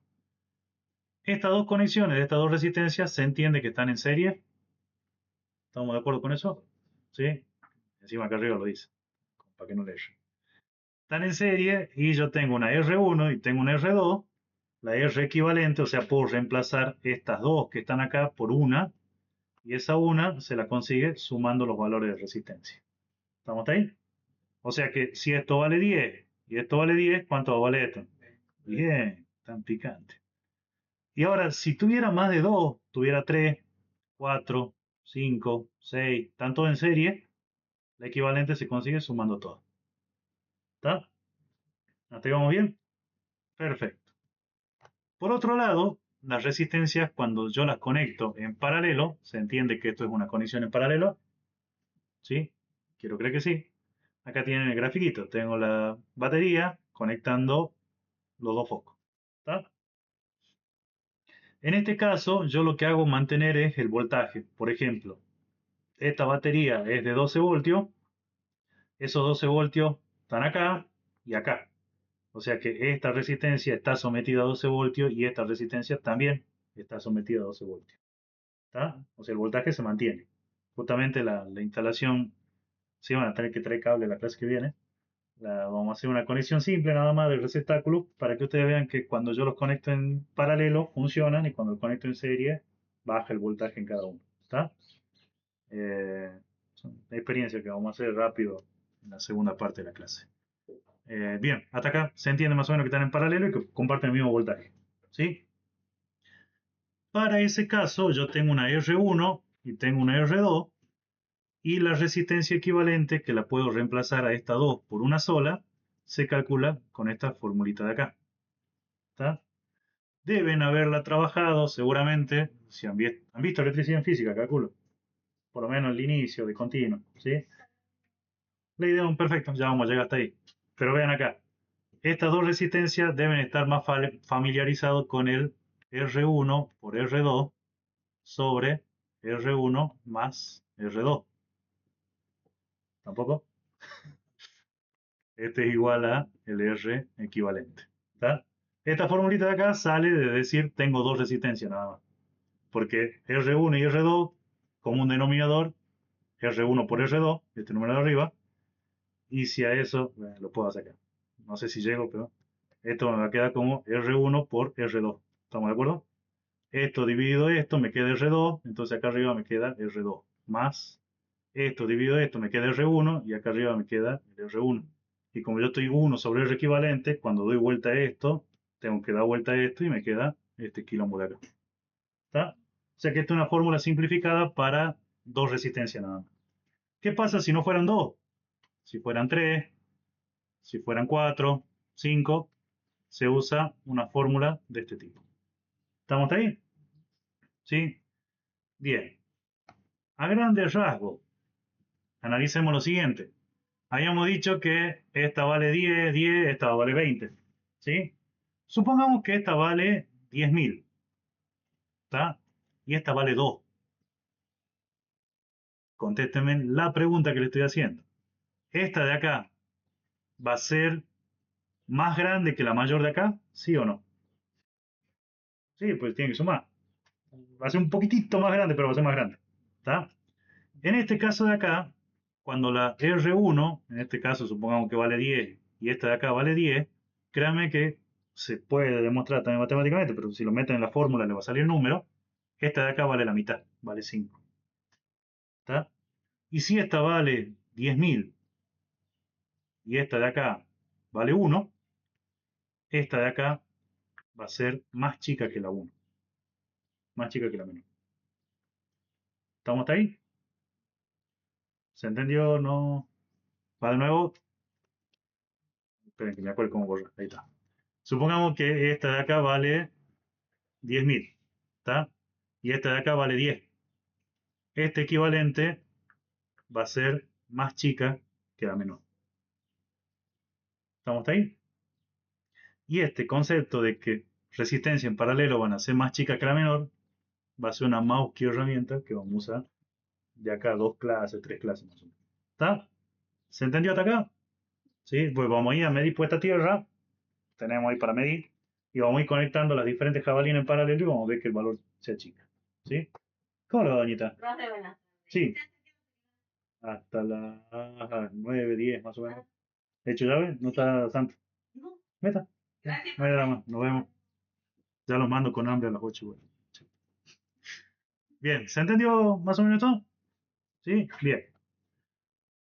Estas dos conexiones de estas dos resistencias se entiende que están en serie. ¿Estamos de acuerdo con eso? ¿Sí? Encima acá arriba lo dice, para que no le erre. Están en serie y yo tengo una R1 y tengo una R2. La R equivalente, o sea, puedo reemplazar estas dos que están acá por una y esa una se la consigue sumando los valores de resistencia. ¿Estamos ahí? O sea que si esto vale 10 y esto vale 10, ¿cuánto vale esto? Bien, tan picante. Y ahora, si tuviera más de 2, tuviera 3, 4, 5, 6, tanto en serie, la equivalente se consigue sumando todo. ¿Está? ¿Hasta ahí vamos bien? Perfecto. Por otro lado, las resistencias, cuando yo las conecto en paralelo, se entiende que esto es una conexión en paralelo, ¿sí? Quiero creer que sí. Acá tienen el grafiquito. Tengo la batería conectando los dos focos. ¿Está? En este caso, yo lo que hago mantener es el voltaje. Por ejemplo, esta batería es de 12 voltios, esos 12 voltios están acá y acá. O sea que esta resistencia está sometida a 12 voltios y esta resistencia también está sometida a 12 voltios. ¿Está? O sea, el voltaje se mantiene. Justamente la instalación, sí van a tener que traer cable la clase que viene. Vamos a hacer una conexión simple nada más del receptáculo para que ustedes vean que cuando yo los conecto en paralelo funcionan y cuando los conecto en serie baja el voltaje en cada uno. ¿Está? Son experiencias que vamos a hacer rápido en la segunda parte de la clase. Bien, hasta acá se entiende más o menos que están en paralelo y que comparten el mismo voltaje. ¿Sí? Para ese caso yo tengo una R1 y tengo una R2 y la resistencia equivalente, que la puedo reemplazar a esta 2 por una sola, se calcula con esta formulita de acá. ¿Está? Deben haberla trabajado seguramente, si han visto electricidad en física, calculo, por lo menos el inicio de continuo. ¿Sí? La idea es perfecto, ya vamos a llegar hasta ahí. Pero vean acá, estas dos resistencias deben estar más familiarizados con el R1 por R2 sobre R1 más R2. ¿Tampoco? Este es igual a el R equivalente. ¿Está? Esta formulita de acá sale de decir tengo dos resistencias nada más. Porque R1 y R2, como un denominador, R1 por R2, este número de arriba, y si a eso, lo puedo sacar. No sé si llego, pero esto me va a quedar como R1 por R2. ¿Estamos de acuerdo? Esto dividido esto me queda R2, entonces acá arriba me queda R2. Más esto dividido esto me queda R1 y acá arriba me queda el R1. Y como yo estoy 1 sobre R equivalente, cuando doy vuelta a esto, tengo que dar vuelta a esto y me queda este quilombo de acá. ¿Está? O sea que esta es una fórmula simplificada para dos resistencias nada más. ¿Qué pasa si no fueran dos? Si fueran tres, si fueran cuatro, cinco, se usa una fórmula de este tipo. ¿Estamos hasta ahí? ¿Sí? Bien. A grandes rasgos, analicemos lo siguiente. Habíamos dicho que esta vale 10, 10, esta vale 20. ¿Sí? Supongamos que esta vale 10.000. ¿Está? Y esta vale 2. Contéstenme la pregunta que le estoy haciendo. ¿Esta de acá va a ser más grande que la mayor de acá? ¿Sí o no? Sí, pues tiene que sumar. Va a ser un poquitito más grande, pero va a ser más grande. ¿Está? En este caso de acá, cuando la R1, en este caso supongamos que vale 10 y esta de acá vale 10, créanme que se puede demostrar también matemáticamente, pero si lo meten en la fórmula le va a salir el número. Esta de acá vale la mitad, vale 5. ¿Está? Y si esta vale 10.000 y esta de acá vale 1, esta de acá va a ser más chica que la 1, más chica que la menor. ¿Estamos hasta ahí? ¿Se entendió? ¿No? ¿Va de nuevo? Esperen que me acuerdo cómo borrar. Ahí está. Supongamos que esta de acá vale 10.000, ¿está? Y esta de acá vale 10. Este equivalente va a ser más chica que la menor. ¿Estamos hasta ahí? Y este concepto de que resistencia en paralelo van a ser más chicas que la menor va a ser una mouse key herramienta que vamos a usar de acá 2 clases, 3 clases más o menos. ¿Está? ¿Se entendió hasta acá? Sí, pues vamos a ir a medir puesta a tierra. Tenemos ahí para medir. Y vamos a ir conectando las diferentes jabalinas en paralelo y vamos a ver que el valor se achica. ¿Sí? ¿Cómo lo va, doñita? Sí, hasta las 9, 10 más o menos. ¿De hecho llave? ¿No está Santo? Meta. No hay drama, nos vemos. Ya los mando con hambre a las 8. Bueno. Bien, ¿se entendió más o menos todo? Sí, bien.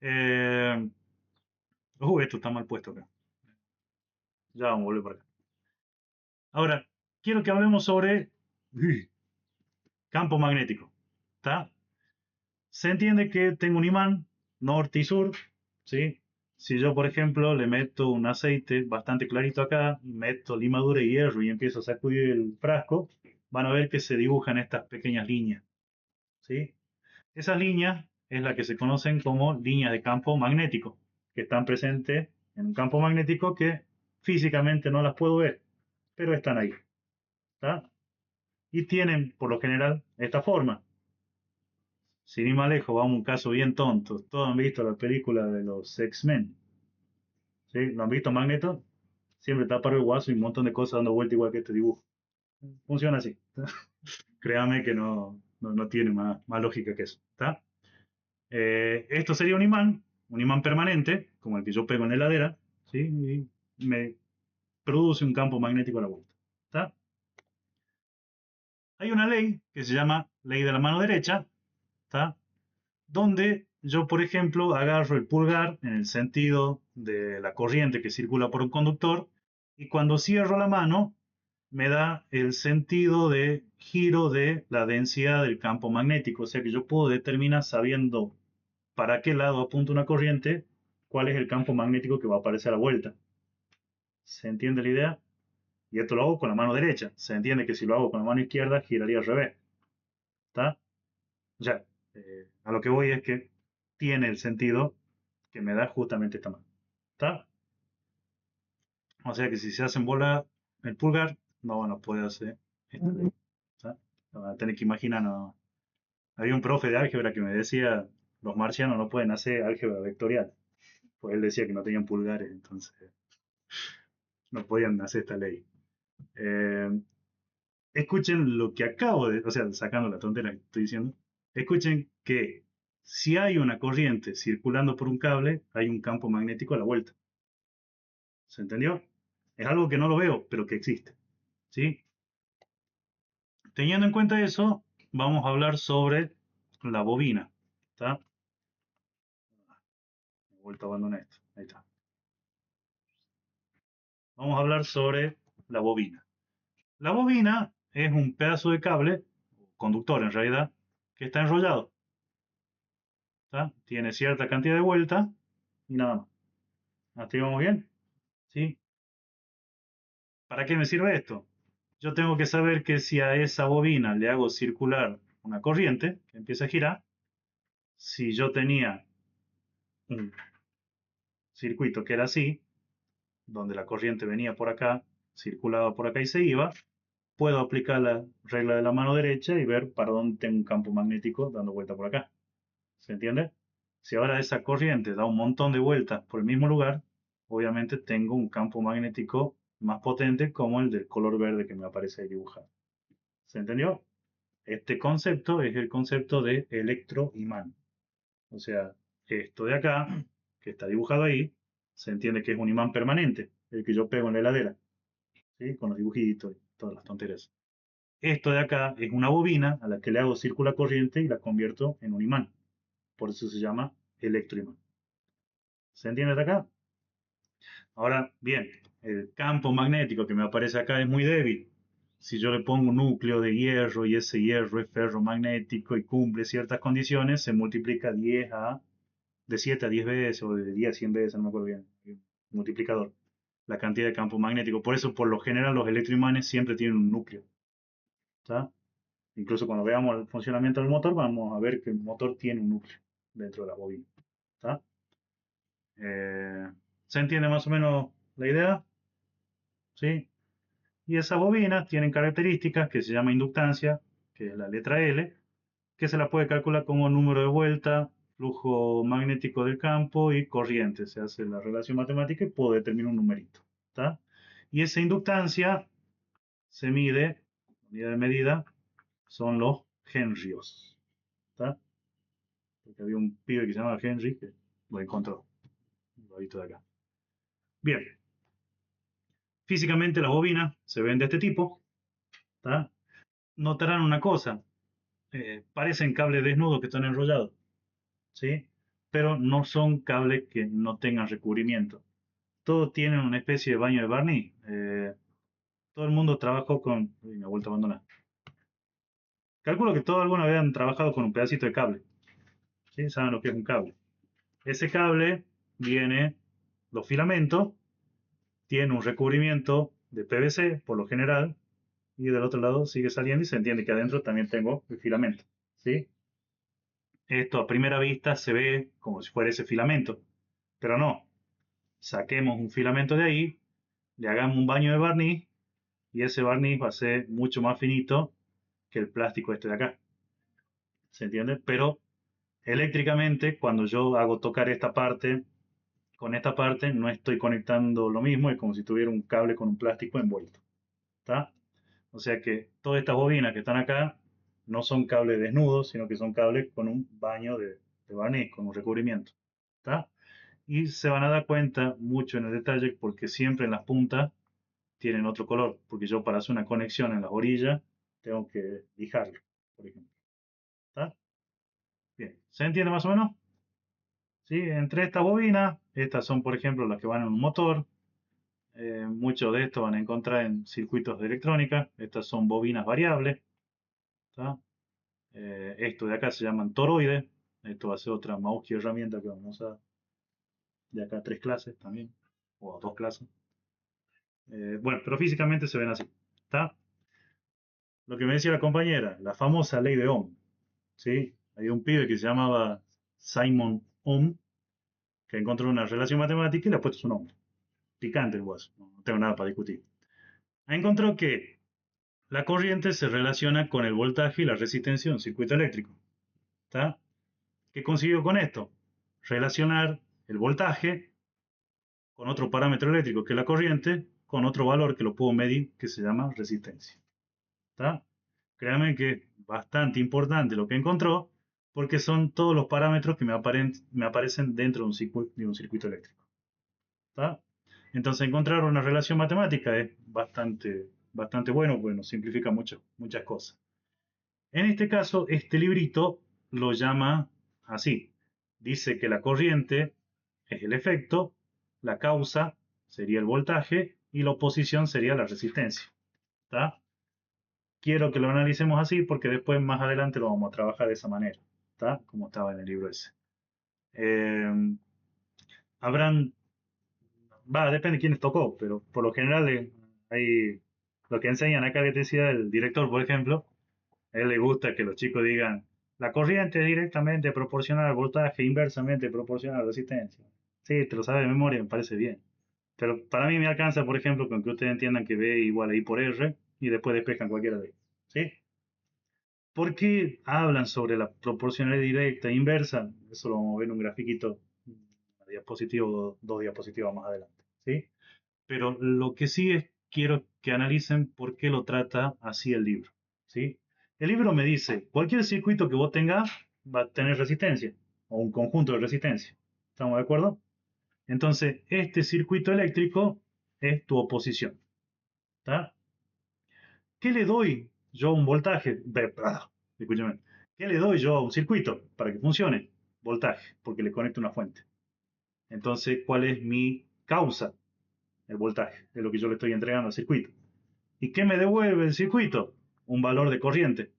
Eh, esto está mal puesto acá. Ya vamos a volver para acá. Ahora, quiero que hablemos sobre campo magnético. ¿Está? Se entiende que tengo un imán norte y sur, ¿sí? Si yo, por ejemplo, le meto un aceite bastante clarito acá, meto limadura y hierro y empiezo a sacudir el frasco, van a ver que se dibujan estas pequeñas líneas, ¿sí? Esas líneas es la que se conocen como líneas de campo magnético, que están presentes en un campo magnético que físicamente no las puedo ver, pero están ahí, ¿está? y tienen, por lo general, esta forma. Sin ir más lejos, vamos a un caso bien tonto. Todos han visto la película de los X-Men. ¿Sí? ¿Lo han visto, Magneto? Siempre está parado el guaso y un montón de cosas dando vuelta igual que este dibujo. Funciona así. Créame que no tiene más lógica que eso. ¿Está? Esto sería un imán permanente, como el que yo pego en la heladera, ¿sí? Y me produce un campo magnético a la vuelta. ¿Está? Hay una ley que se llama ley de la mano derecha, ¿está? Donde yo, por ejemplo, agarro el pulgar en el sentido de la corriente que circula por un conductor y cuando cierro la mano me da el sentido de giro de la densidad del campo magnético. O sea que yo puedo determinar, sabiendo para qué lado apunta una corriente, cuál es el campo magnético que va a aparecer a la vuelta. ¿Se entiende la idea? Y esto lo hago con la mano derecha. Se entiende que si lo hago con la mano izquierda, giraría al revés. ¿Está? O sea, a lo que voy es que tiene el sentido que me da justamente esta mano. ¿Está? O sea que si se hace en bola el pulgar, no van a poder hacer esta ley. ¿Está? Van a tener que imaginar. No. Había un profe de álgebra que me decía, los marcianos no pueden hacer álgebra vectorial. Pues él decía que no tenían pulgares, entonces no podían hacer esta ley. Eh, escuchen lo que acabo de, o sea, sacando la tontera que estoy diciendo, escuchen que si hay una corriente circulando por un cable, hay un campo magnético a la vuelta. ¿Se entendió? Es algo que no lo veo, pero que existe. ¿Sí? Teniendo en cuenta eso, vamos a hablar sobre la bobina. ¿Está? He vuelto a abandonar esto. Ahí está. Vamos a hablar sobre la bobina. La bobina es un pedazo de cable, conductor en realidad, que está enrollado. ¿Está? Tiene cierta cantidad de vueltas y nada más. ¿Hasta ahí vamos bien? ¿Sí? ¿Para qué me sirve esto? Yo tengo que saber que si a esa bobina le hago circular una corriente que empieza a girar, si yo tenía un circuito que era así, donde la corriente venía por acá, circulaba por acá y se iba, puedo aplicar la regla de la mano derecha y ver para dónde tengo un campo magnético dando vuelta por acá. ¿Se entiende? Si ahora esa corriente da un montón de vueltas por el mismo lugar, obviamente tengo un campo magnético más potente como el del color verde que me aparece ahí dibujado. ¿Se entendió? Este concepto es el concepto de electroimán. O sea, esto de acá, que está dibujado ahí, se entiende que es un imán permanente, el que yo pego en la heladera, ¿sí? Con los dibujitos y todas las tonterías. Esto de acá es una bobina a la que le hago circular corriente y la convierto en un imán. Por eso se llama electroimán. ¿Se entiende hasta acá? Ahora, bien, el campo magnético que me aparece acá es muy débil. Si yo le pongo un núcleo de hierro y ese hierro es ferromagnético y cumple ciertas condiciones, se multiplica de 7 a 10 veces o de 10 a 100 veces, no me acuerdo bien, multiplicador, la cantidad de campo magnético. Por eso, por lo general, los electroimanes siempre tienen un núcleo. ¿Está? Incluso cuando veamos el funcionamiento del motor, vamos a ver que el motor tiene un núcleo dentro de la bobina. ¿Está? ¿Se entiende más o menos la idea? ¿Sí? Y esas bobinas tienen características que se llama inductancia, que es la letra L, que se la puede calcular como número de vuelta, flujo magnético del campo y corriente. Se hace la relación matemática y puedo determinar un numerito. ¿Está? Y esa inductancia se mide, la unidad de medida son los henrios. ¿Está? Porque había un pibe que se llamaba Henry que lo encontró. Lo he visto de acá. Bien. Físicamente las bobinas se ven de este tipo. ¿Está? Notarán una cosa. Parecen cables desnudos que están enrollados. ¿Sí? Pero no son cables que no tengan recubrimiento. Todos tienen una especie de baño de barniz. Todo el mundo trabajó con... Uy, me he vuelto a abandonar. Calculo que todos alguna vez han trabajado con un pedacito de cable. ¿Sí? Saben lo que es un cable. Ese cable viene, los filamentos, tiene un recubrimiento de PVC, por lo general, y del otro lado sigue saliendo y se entiende que adentro también tengo el filamento. ¿Sí? Esto a primera vista se ve como si fuera ese filamento, pero no. Saquemos un filamento de ahí, le hagamos un baño de barniz y ese barniz va a ser mucho más finito que el plástico este de acá. ¿Se entiende? Pero eléctricamente, cuando yo hago tocar esta parte con esta parte, no estoy conectando lo mismo, es como si tuviera un cable con un plástico envuelto. ¿Está? O sea que todas estas bobinas que están acá no son cables desnudos, sino que son cables con un baño de barniz, con un recubrimiento. ¿Está? Y se van a dar cuenta mucho en el detalle porque siempre en las puntas tienen otro color, porque yo para hacer una conexión en las orillas tengo que lijarlo, por ejemplo. ¿Está? Bien, ¿se entiende más o menos? ¿Sí? Entre estas bobinas, estas son por ejemplo las que van en un motor, muchos de estos van a encontrar en circuitos de electrónica, estas son bobinas variables, ¿está? Esto de acá se llaman toroides, esto va a ser otra mouse y herramienta que vamos a usar de acá 3 clases también, o 2 clases. Bueno, pero físicamente se ven así, ¿está? Lo que me decía la compañera, la famosa ley de Ohm, ¿sí? Hay un pibe que se llamaba Simon Ohm, que encontró una relación matemática y le ha puesto su nombre. Picante el guaso, no tengo nada para discutir. Encontró que la corriente se relaciona con el voltaje y la resistencia de un circuito eléctrico. ¿Está? ¿Qué consiguió con esto? Relacionar el voltaje con otro parámetro eléctrico que es la corriente, con otro valor que lo puedo medir que se llama resistencia. ¿Está? Créanme que es bastante importante lo que encontró, porque son todos los parámetros que me aparecen dentro de un circuito eléctrico. ¿Está? Entonces encontrar una relación matemática es bastante bueno, bueno, simplifica muchas cosas. En este caso, este librito lo llama así. Dice que la corriente es el efecto, la causa sería el voltaje y la oposición sería la resistencia. ¿Está? Quiero que lo analicemos así porque después más adelante lo vamos a trabajar de esa manera. ¿Está? Como estaba en el libro ese. Eh, habrán, depende de quién les tocó, pero por lo general hay lo que enseñan acá que te decía el director, por ejemplo. A él le gusta que los chicos digan, la corriente es directamente proporcional al voltaje, inversamente proporcional a la resistencia. Sí, te lo sabes de memoria, me parece bien. Pero para mí me alcanza, por ejemplo, con que ustedes entiendan que B igual a I por R y después despejan cualquiera de ellos. ¿Sí? ¿Por qué hablan sobre la proporcionalidad directa e inversa? Eso lo vamos a ver en un grafiquito, una diapositiva o 2 diapositivas más adelante. ¿Sí? Pero lo que sí es, quiero que analicen por qué lo trata así el libro. ¿Sí? El libro me dice, cualquier circuito que vos tengas va a tener resistencia, o un conjunto de resistencia. ¿Estamos de acuerdo? Entonces, este circuito eléctrico es tu oposición. ¿Está? ¿Qué le doy yo a un voltaje? Escúchame. ¿Qué le doy yo a un circuito para que funcione? Voltaje, porque le conecto una fuente. Entonces, ¿cuál es mi causa? El voltaje, es lo que yo le estoy entregando al circuito. ¿Y qué me devuelve el circuito? Un valor de corriente.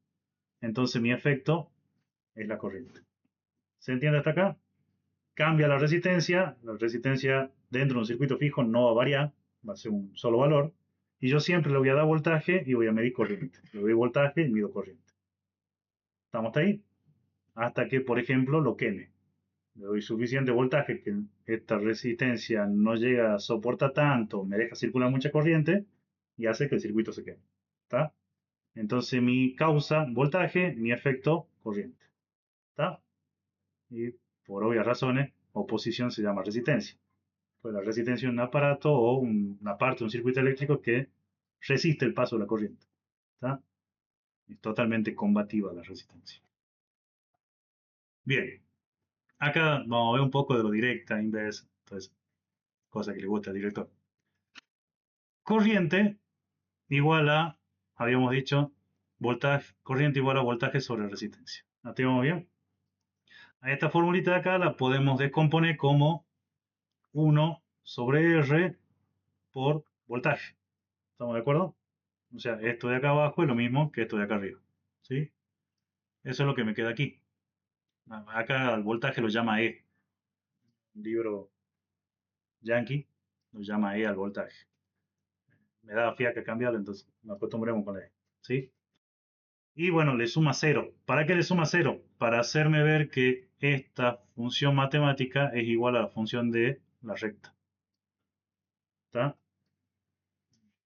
Entonces mi efecto es la corriente. ¿Se entiende hasta acá? Cambia la resistencia dentro de un circuito fijo no va a variar, va a ser un solo valor, y yo siempre le voy a dar voltaje y voy a medir corriente. Le doy voltaje y mido corriente. ¿Estamos hasta ahí? Hasta que, por ejemplo, lo queme. Le doy suficiente voltaje que esta resistencia no llega a soportar tanto, me deja circular mucha corriente y hace que el circuito se queme. ¿Está? Entonces mi causa, voltaje, mi efecto, corriente. ¿Está? Y por obvias razones, oposición se llama resistencia. Pues la resistencia es un aparato o una parte de un circuito eléctrico que resiste el paso de la corriente. ¿Está? Es totalmente combativa la resistencia. Bien, acá vamos a ver un poco de lo directa, inversa, entonces, cosa que le gusta al director. Corriente igual a, habíamos dicho, voltaje, corriente igual a voltaje sobre resistencia. ¿La tenemos bien? A esta formulita de acá la podemos descomponer como 1 sobre R por voltaje. ¿Estamos de acuerdo? O sea, esto de acá abajo es lo mismo que esto de acá arriba. ¿Sí? Eso es lo que me queda aquí. Acá el voltaje lo llama E. Un libro yankee lo llama E al voltaje. Me da fiaca cambiarlo, entonces nos acostumbremos con E. ¿Sí? Y bueno, le suma 0. ¿Para qué le suma 0? Para hacerme ver que esta función matemática es igual a la función de la recta. ¿Está?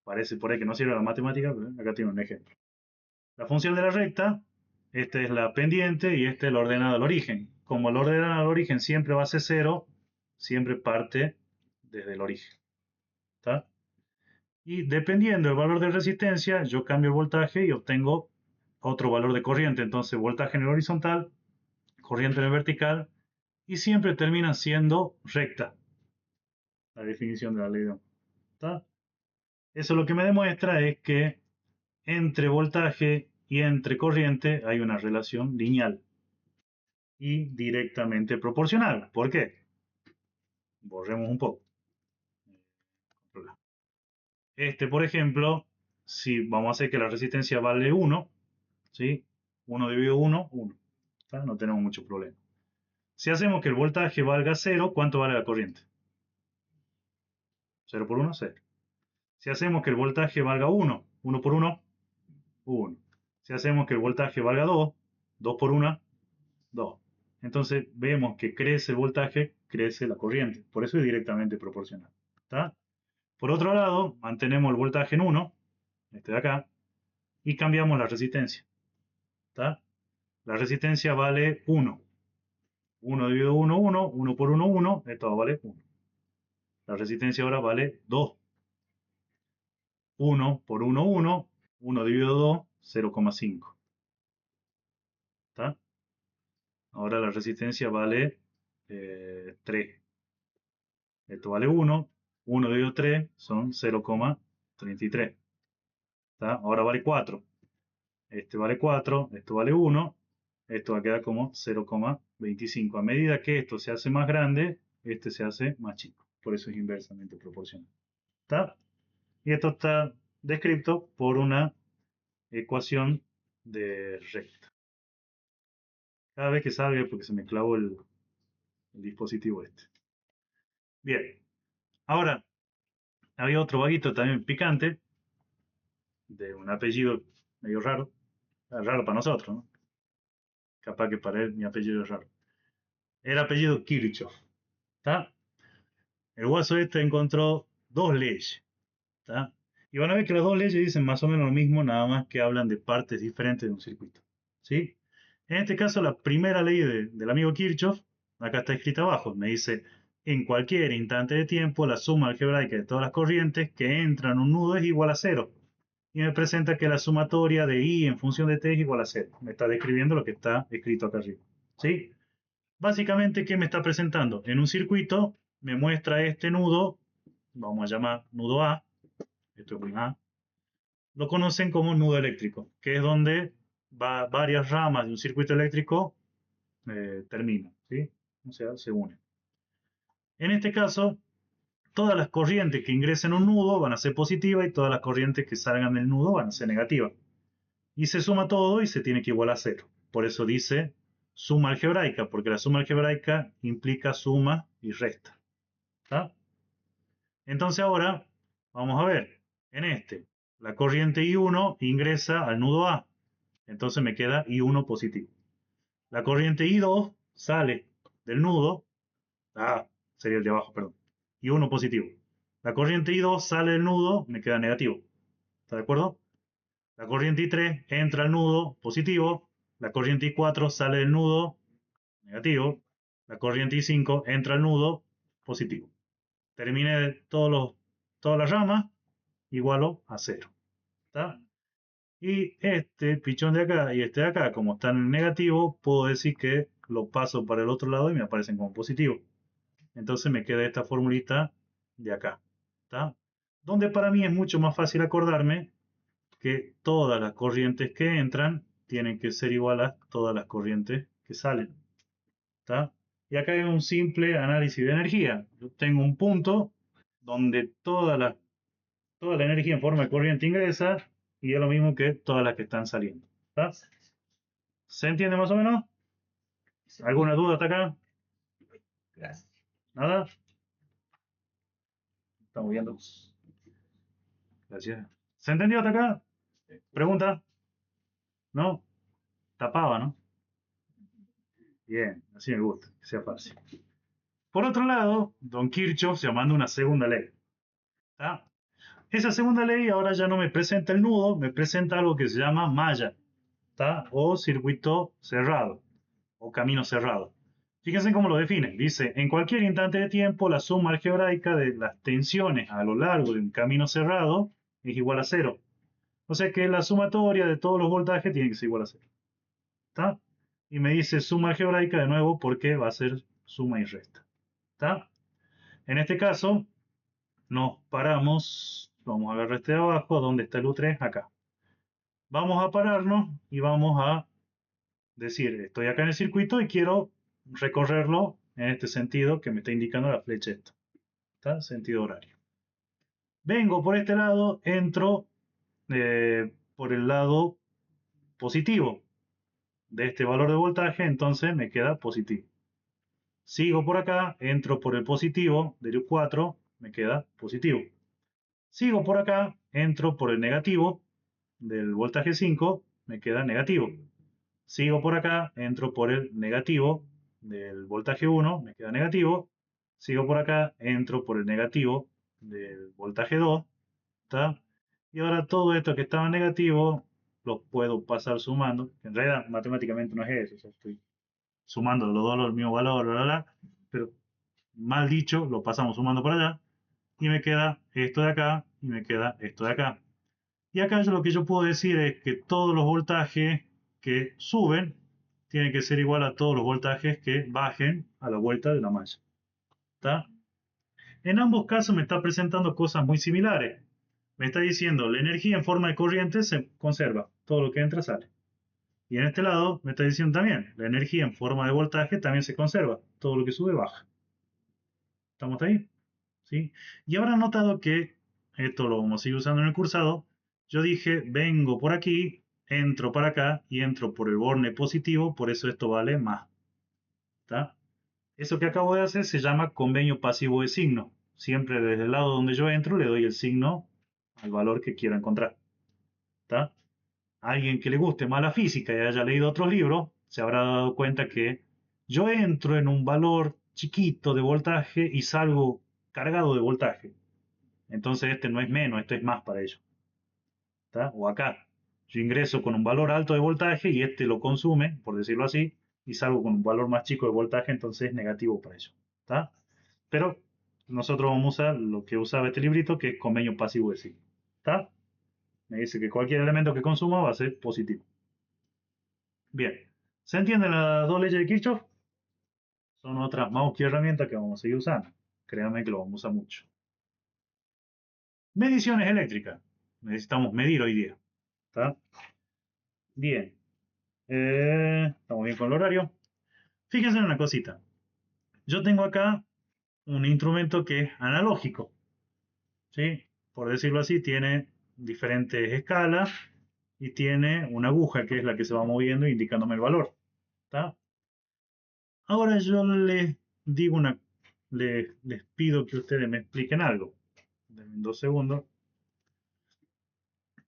Parece por ahí que no sirve la matemática, pero acá tiene un ejemplo. la función de la recta, esta es la pendiente y esta es la ordenada al origen. Como la ordenada al origen siempre va a ser 0, siempre parte desde el origen. ¿Está? Y dependiendo del valor de resistencia, yo cambio el voltaje y obtengo otro valor de corriente. Entonces, voltaje en el horizontal, corriente en el vertical, y siempre termina siendo recta la definición de la ley de Ohm. ¿Está? Eso lo que me demuestra es que entre voltaje y entre corriente hay una relación lineal y directamente proporcional. ¿Por qué? Borremos un poco. Por ejemplo, si vamos a hacer que la resistencia vale 1, ¿sí? 1 dividido 1, 1. ¿Está? No tenemos mucho problema. Si hacemos que el voltaje valga 0, ¿cuánto vale la corriente? 0 por 1, 0. Si hacemos que el voltaje valga 1, 1 por 1, 1. Si hacemos que el voltaje valga 2, 2 por 1, 2. Entonces vemos que crece el voltaje, crece la corriente. Por eso es directamente proporcional. ¿Está? Por otro lado, mantenemos el voltaje en 1, este de acá, y cambiamos la resistencia. ¿Está? La resistencia vale 1. 1 dividido 1, 1. 1 por 1, 1. Esto vale 1. La resistencia ahora vale 2. 1 por 1, 1. 1 dividido 2, 0,5. ¿Está? Ahora la resistencia vale 3. Esto vale 1. 1 dividido 3 son 0,33. ¿Está? Ahora vale 4. Este vale 4. Esto vale 1. Esto va a quedar como 0,25. A medida que esto se hace más grande, este se hace más chico. Por eso es inversamente proporcional. ¿Está? Y esto está descrito por una ecuación de recta. Cada vez que salga, porque se me clavó el dispositivo este. Bien. Ahora, había otro vaguito también picante, de un apellido medio raro. Raro para nosotros, ¿no? Capaz que para él mi apellido es raro. Era apellido Kirchhoff. ¿Está? El guaso este encontró dos leyes. ¿Está? Y van a ver que las dos leyes dicen más o menos lo mismo, nada más que hablan de partes diferentes de un circuito. ¿Sí? En este caso, la primera ley del amigo Kirchhoff, acá está escrita abajo, me dice, en cualquier instante de tiempo, la suma algebraica de todas las corrientes que entran en un nudo es igual a 0. Y me presenta que la sumatoria de I en función de T es igual a 0. Me está describiendo lo que está escrito acá arriba. ¿Sí? Básicamente, ¿qué me está presentando? En un circuito me muestra este nudo, vamos a llamar nudo A, esto es un A, lo conocen como nudo eléctrico, que es donde varias ramas de un circuito eléctrico terminan, ¿sí? O sea, se unen. En este caso, todas las corrientes que ingresen a un nudo van a ser positivas y todas las corrientes que salgan del nudo van a ser negativas. Y se suma todo y se tiene que igualar a 0. Por eso dice suma algebraica, porque la suma algebraica implica suma y resta. ¿Está? Entonces ahora, vamos a ver, en la corriente I1 ingresa al nudo A, entonces me queda I1 positivo. La corriente I2 sale del nudo, sería el de abajo, perdón, I1 positivo. La corriente I2 sale del nudo, me queda negativo. ¿Está de acuerdo? La corriente I3 entra al nudo, positivo. La corriente I4 sale del nudo, negativo. La corriente I5 entra al nudo, positivo. Terminé todas las ramas, igualo a 0. ¿Está? Y este pichón de acá y este de acá, como están en negativo, puedo decir que lo paso para el otro lado y me aparecen como positivo. Entonces me queda esta formulita de acá. ¿Está? Donde para mí es mucho más fácil acordarme que todas las corrientes que entran tienen que ser igual a todas las corrientes que salen. ¿Está? Y acá hay un simple análisis de energía. Yo tengo un punto donde toda la energía en forma de corriente ingresa y es lo mismo que todas las que están saliendo. ¿Está? ¿Se entiende más o menos? ¿Alguna duda hasta acá? Gracias. ¿Nada? Estamos viendo. Gracias. ¿Se entendió hasta acá? ¿Pregunta? ¿No? Tapaba, ¿no? Bien, así me gusta, que sea fácil. Por otro lado, Don Kirchhoff se manda una segunda ley. ¿Está? Esa segunda ley ahora ya no me presenta el nudo, me presenta algo que se llama malla. ¿Está? O circuito cerrado, o camino cerrado. Fíjense cómo lo define. Dice, en cualquier instante de tiempo, la suma algebraica de las tensiones a lo largo de un camino cerrado es igual a cero. O sea que la sumatoria de todos los voltajes tiene que ser igual a cero. ¿Está? Y me dice suma algebraica de nuevo porque va a ser suma y resta. ¿Está? En este caso, nos paramos, vamos a agarrar este de abajo, ¿dónde está el U3? Acá. Vamos a pararnos y vamos a decir, estoy acá en el circuito y quiero recorrerlo en este sentido que me está indicando la flecha esta. ¿Está? Sentido horario. Vengo por este lado, entro por el lado positivo de este valor de voltaje, entonces me queda positivo. Sigo por acá, entro por el positivo del U4, me queda positivo. Sigo por acá, entro por el negativo del voltaje 5, me queda negativo. Sigo por acá, entro por el negativo del voltaje 1, me queda negativo. Sigo por acá, entro por el negativo del voltaje 2, ¿está? Y ahora todo esto que estaba negativo lo puedo pasar sumando. En realidad, matemáticamente no es eso, o sea, estoy sumando los dos al mismo valor, bla, bla, bla, pero mal dicho, lo pasamos sumando por allá, y me queda esto de acá, y me queda esto de acá. Y acá lo que yo puedo decir es que todos los voltajes que suben tienen que ser igual a todos los voltajes que bajen a la vuelta de la malla. ¿Está? En ambos casos me está presentando cosas muy similares. Me está diciendo la energía en forma de corriente se conserva, todo lo que entra sale. Y en este lado me está diciendo también, la energía en forma de voltaje también se conserva, todo lo que sube baja. ¿Estamos ahí? ¿Sí? Y habrán notado que, esto lo vamos a seguir usando en el cursado, yo dije, vengo por aquí, entro para acá y entro por el borne positivo, por eso esto vale más. ¿Está? Eso que acabo de hacer se llama convenio pasivo de signo. Siempre desde el lado donde yo entro le doy el signo al valor que quiero encontrar. ¿Está? Alguien que le guste más la física y haya leído otros libros, se habrá dado cuenta que yo entro en un valor chiquito de voltaje y salgo cargado de voltaje. Entonces este no es menos, esto es más para ellos. ¿Está? O acá, yo ingreso con un valor alto de voltaje y este lo consume, por decirlo así, y salgo con un valor más chico de voltaje, entonces es negativo para ellos. ¿Está? Pero nosotros vamos a usar lo que usaba este librito, que es convenio pasivo de signo. ¿Está? Me dice que cualquier elemento que consuma va a ser positivo. Bien, ¿se entienden las dos leyes de Kirchhoff? Son otras más que herramientas que vamos a seguir usando. Créanme que lo vamos a usar mucho. Mediciones eléctricas. Necesitamos medir hoy día. ¿Está? Bien. Estamos bien con el horario. Fíjense en una cosita. Yo tengo acá un instrumento que es analógico. ¿Sí? Por decirlo así, tiene diferentes escalas y tiene una aguja que es la que se va moviendo indicándome el valor. ¿Está? Ahora yo les digo les pido que ustedes me expliquen algo. Denme 2 segundos.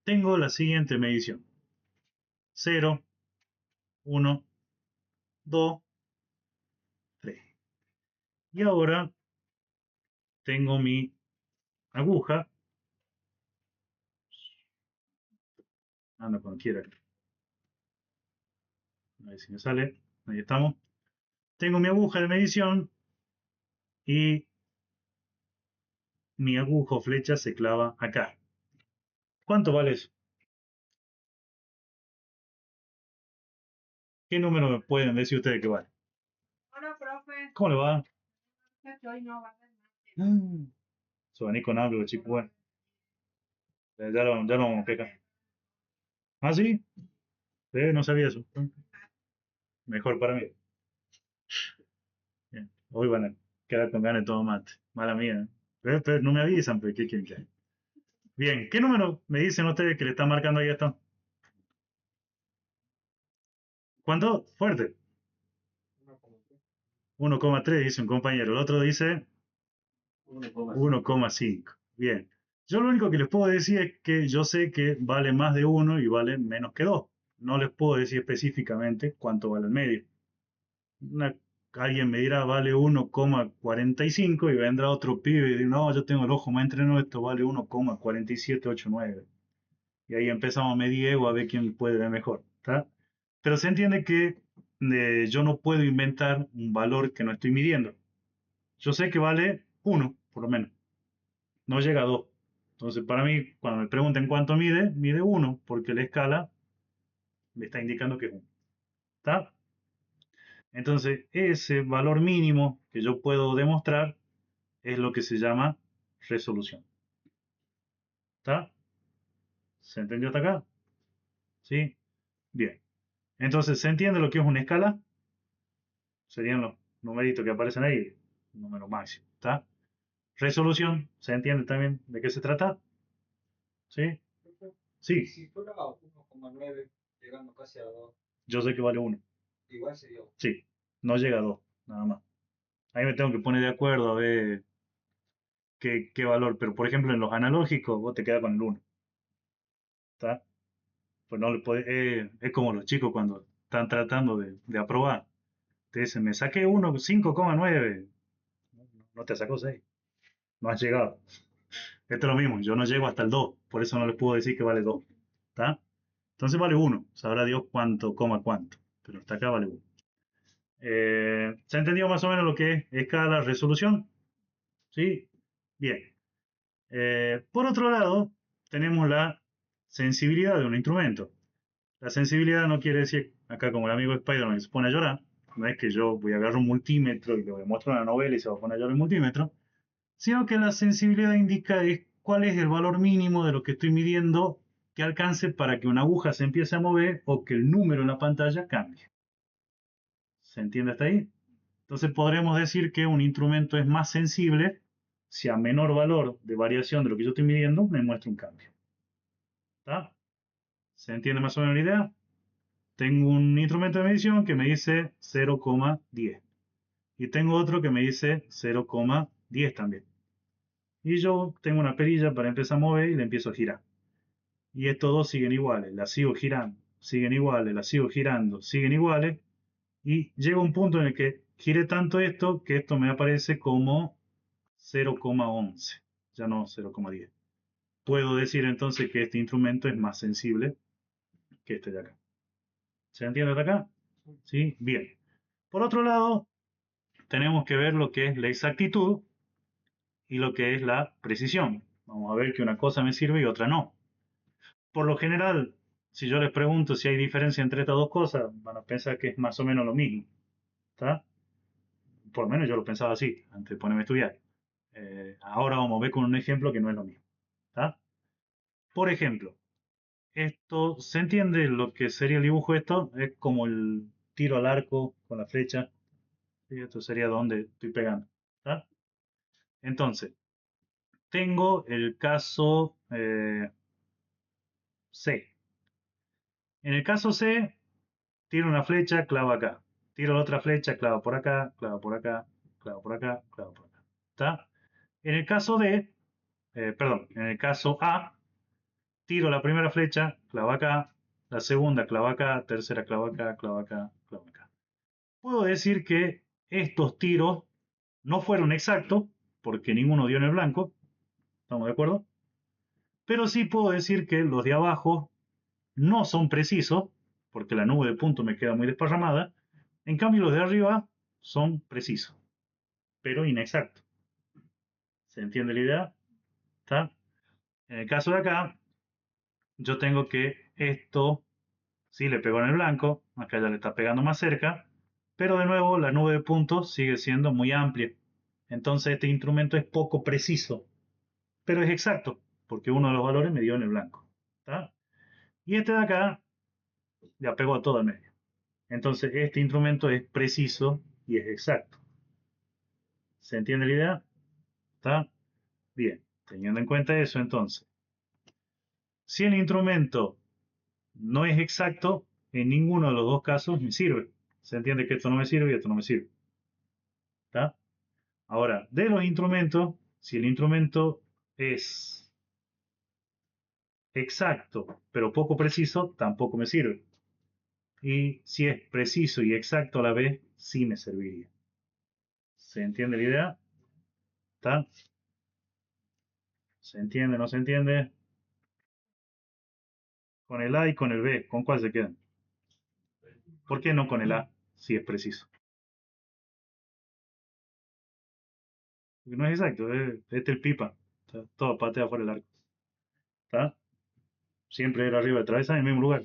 Tengo la siguiente medición. 0, 1, 2, 3. Y ahora tengo mi aguja. Anda cuando quiera. A ver si me sale. Ahí estamos. Tengo mi aguja de medición y mi aguja o flecha se clava acá. ¿Cuánto vale eso? ¿Qué número me pueden decir ustedes que vale? Hola, profe. ¿Cómo le va? Que hoy no va a haber más. Se van a ir con algo, chicos. Bueno, ya lo vamos a pegar. ¿Ah, sí? No sabía eso. Mejor para mí. Bien. Hoy van a quedar con ganas de todo mate. Mala mía. Pero no me avisan, pero ¿qué quieren que haga? Bien, ¿qué número me dicen ustedes que le están marcando ahí esto? ¿Cuánto? Fuerte. 1,3 dice un compañero. El otro dice 1,5. Bien. Yo lo único que les puedo decir es que yo sé que vale más de 1 y vale menos que 2. No les puedo decir específicamente cuánto vale el medio. Alguien me dirá vale 1,45 y vendrá otro pibe y dirá, no, yo tengo el ojo más entrenado, esto vale 1,4789. Y ahí empezamos a medir ego a ver quién puede ver mejor. ¿Está? Pero se entiende que yo no puedo inventar un valor que no estoy midiendo. Yo sé que vale 1, por lo menos. No llega a 2. Entonces, para mí, cuando me pregunten cuánto mide, mide 1, porque la escala me está indicando que es 1. ¿Está? Entonces, ese valor mínimo que yo puedo demostrar es lo que se llama resolución. ¿Está? ¿Se entendió hasta acá? ¿Sí? Bien. Entonces, ¿se entiende lo que es una escala? Serían los numeritos que aparecen ahí, número máximo. ¿Está? Resolución, ¿se entiende también de qué se trata? ¿Sí? Sí, Si fuera 1,9 llegando casi a 2, yo sé que vale 1. igual sería 1. Sí, no llega a 2, nada más. Ahí me tengo que poner de acuerdo a ver qué valor. Pero, por ejemplo, en los analógicos, vos te quedas con el 1. ¿Está? Pues no le podés, es como los chicos cuando están tratando de aprobar. Te dicen, me saqué 1, 5,9. No te sacó 6. No has llegado. Esto es lo mismo, yo no llego hasta el 2, por eso no les puedo decir que vale 2. ¿Está? Entonces vale 1. Sabrá Dios cuánto, cuánto. Pero hasta acá vale 1. ¿Se ha entendido más o menos lo que es escala, resolución? ¿Sí? Bien. Por otro lado, tenemos la sensibilidad de un instrumento. La sensibilidad no quiere decir, acá como el amigo Spider-Man se pone a llorar, no es que yo voy a agarrar un multímetro y le voy a mostrar una novela y se va a poner a llorar el multímetro, sino que la sensibilidad indica cuál es el valor mínimo de lo que estoy midiendo que alcance para que una aguja se empiece a mover o que el número en la pantalla cambie. ¿Se entiende hasta ahí? Entonces podremos decir que un instrumento es más sensible si a menor valor de variación de lo que yo estoy midiendo me muestra un cambio. ¿Está? ¿Se entiende más o menos la idea? Tengo un instrumento de medición que me dice 0,10 y tengo otro que me dice 0,10 también. Y yo tengo una perilla para empezar a mover y le empiezo a girar. Y estos dos siguen iguales, la sigo girando, siguen iguales, la sigo girando, siguen iguales. Y llega un punto en el que gire tanto esto que esto me aparece como 0,11, ya no 0,10. Puedo decir entonces que este instrumento es más sensible que este de acá. ¿Se entiende de acá? ¿Sí? Bien. Por otro lado, tenemos que ver lo que es la exactitud y lo que es la precisión. Vamos a ver que una cosa me sirve y otra no. Por lo general, si yo les pregunto si hay diferencia entre estas dos cosas, van a pensar que es más o menos lo mismo. ¿Está? Por lo menos yo lo pensaba así, antes de ponerme a estudiar. Ahora vamos a ver con un ejemplo que no es lo mismo. ¿Está? Por ejemplo, esto, ¿se entiende lo que sería el dibujo? Esto es como el tiro al arco con la flecha. ¿Sí? Esto sería donde estoy pegando. ¿Está? Entonces, tengo el caso C. En el caso C, tiro una flecha, clavo acá. Tiro la otra flecha, clavo por acá, clavo por acá, clavo por acá, clavo por acá. ¿Está? En el caso D, perdón, en el caso A, tiro la primera flecha, clavo acá, la segunda clavo acá, tercera clavo acá, clavo acá, clavo acá. Puedo decir que estos tiros no fueron exactos, porque ninguno dio en el blanco, ¿estamos de acuerdo? Pero sí puedo decir que los de abajo no son precisos, porque la nube de puntos me queda muy desparramada. En cambio, los de arriba son precisos, pero inexactos. ¿Se entiende la idea? ¿Está? En el caso de acá, yo tengo que esto sí le pegó en el blanco, acá ya le está pegando más cerca, pero de nuevo la nube de puntos sigue siendo muy amplia. Entonces este instrumento es poco preciso, pero es exacto, porque uno de los valores me dio en el blanco. ¿Está? Y este de acá ya pegó a todo el medio. Entonces este instrumento es preciso y es exacto. ¿Se entiende la idea? ¿Está? Bien, teniendo en cuenta eso entonces, si el instrumento no es exacto, en ninguno de los dos casos me sirve. Se entiende que esto no me sirve y esto no me sirve. ¿Está? Ahora, de los instrumentos, si el instrumento es exacto pero poco preciso, tampoco me sirve. Y si es preciso y exacto a la vez, sí me serviría. ¿Se entiende la idea? ¿Está? ¿Se entiende? ¿No se entiende? Con el A y con el B, ¿con cuál se quedan? ¿Por qué no con el A, si es preciso? Porque no es exacto, este es el pipa. Está todo patea fuera del arco. ¿Está? Siempre era arriba de travesaño en el mismo lugar.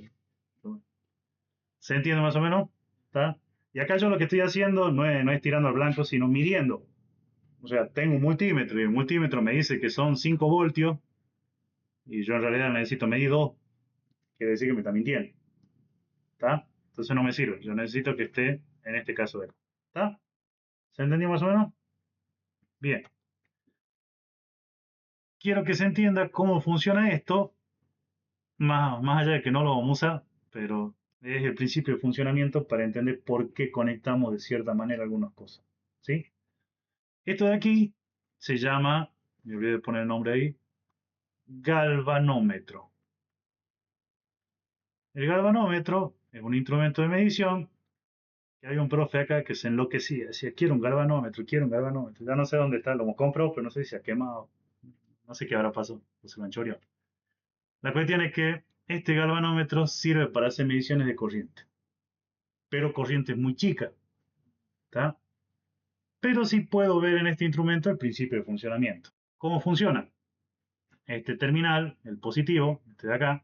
¿Se entiende más o menos? ¿Está? Y acá yo lo que estoy haciendo no es tirando al blanco, sino midiendo. O sea, tengo un multímetro y el multímetro me dice que son 5 voltios y yo en realidad necesito medir 2. Quiere decir que me está mintiendo. ¿Está? Entonces no me sirve. Yo necesito que esté en este caso de acá. ¿Está? ¿Se entendió más o menos? Bien. Quiero que se entienda cómo funciona esto, más allá de que no lo vamos a usar, pero es el principio de funcionamiento para entender por qué conectamos de cierta manera algunas cosas. ¿Sí? Esto de aquí se llama, me olvidé de poner el nombre ahí, galvanómetro. El galvanómetro es un instrumento de medición que hay un profe acá que se enloquecía, decía, quiero un galvanómetro, quiero un galvanómetro. Ya no sé dónde está, lo compró, pero no sé si se ha quemado. No sé qué habrá pasado, o se lo han choreado. La cuestión es que este galvanómetro sirve para hacer mediciones de corriente, pero corriente muy chica, ¿está? Pero sí puedo ver en este instrumento el principio de funcionamiento. ¿Cómo funciona? Este terminal, el positivo, este de acá,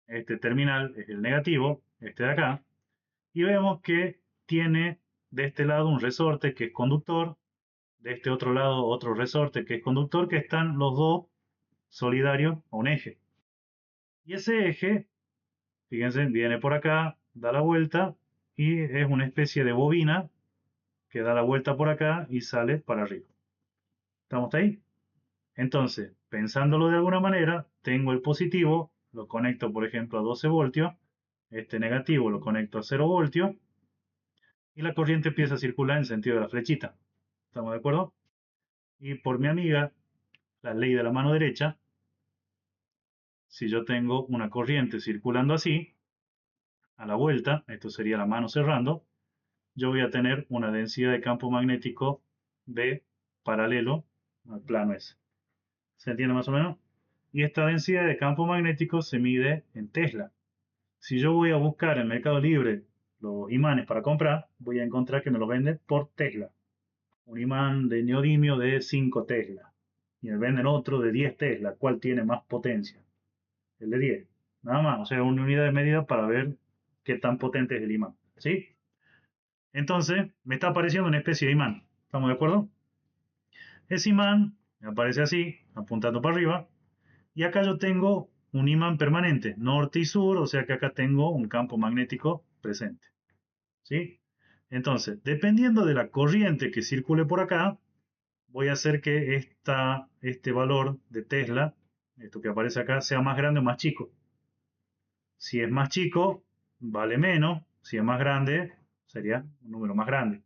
este terminal es el negativo, este de acá, y vemos que tiene de este lado un resorte que es conductor, de este otro lado otro resorte que es conductor, que están los dos solidarios a un eje. Y ese eje, fíjense, viene por acá, da la vuelta y es una especie de bobina que da la vuelta por acá y sale para arriba. ¿Estamos ahí? Entonces, pensándolo de alguna manera, tengo el positivo, lo conecto por ejemplo a 12 voltios, este negativo lo conecto a 0 voltios y la corriente empieza a circular en sentido de la flechita. ¿Estamos de acuerdo? Y por mi amiga, la ley de la mano derecha, si yo tengo una corriente circulando así, a la vuelta, esto sería la mano cerrando, yo voy a tener una densidad de campo magnético B paralelo al plano S. ¿Se entiende más o menos? Y esta densidad de campo magnético se mide en Tesla. Si yo voy a buscar en Mercado Libre los imanes para comprar, voy a encontrar que me los venden por Tesla. Un imán de neodimio de 5 Tesla. Y me venden otro de 10 Tesla. ¿Cuál tiene más potencia? El de 10. Nada más. O sea, una unidad de medida para ver qué tan potente es el imán. ¿Sí? Entonces, me está apareciendo una especie de imán. ¿Estamos de acuerdo? Ese imán me aparece así, apuntando para arriba. Y acá yo tengo un imán permanente, norte y sur, o sea que acá tengo un campo magnético presente. ¿Sí? Entonces, dependiendo de la corriente que circule por acá, voy a hacer que este valor de Tesla, esto que aparece acá, sea más grande o más chico. Si es más chico, vale menos. Si es más grande, sería un número más grande.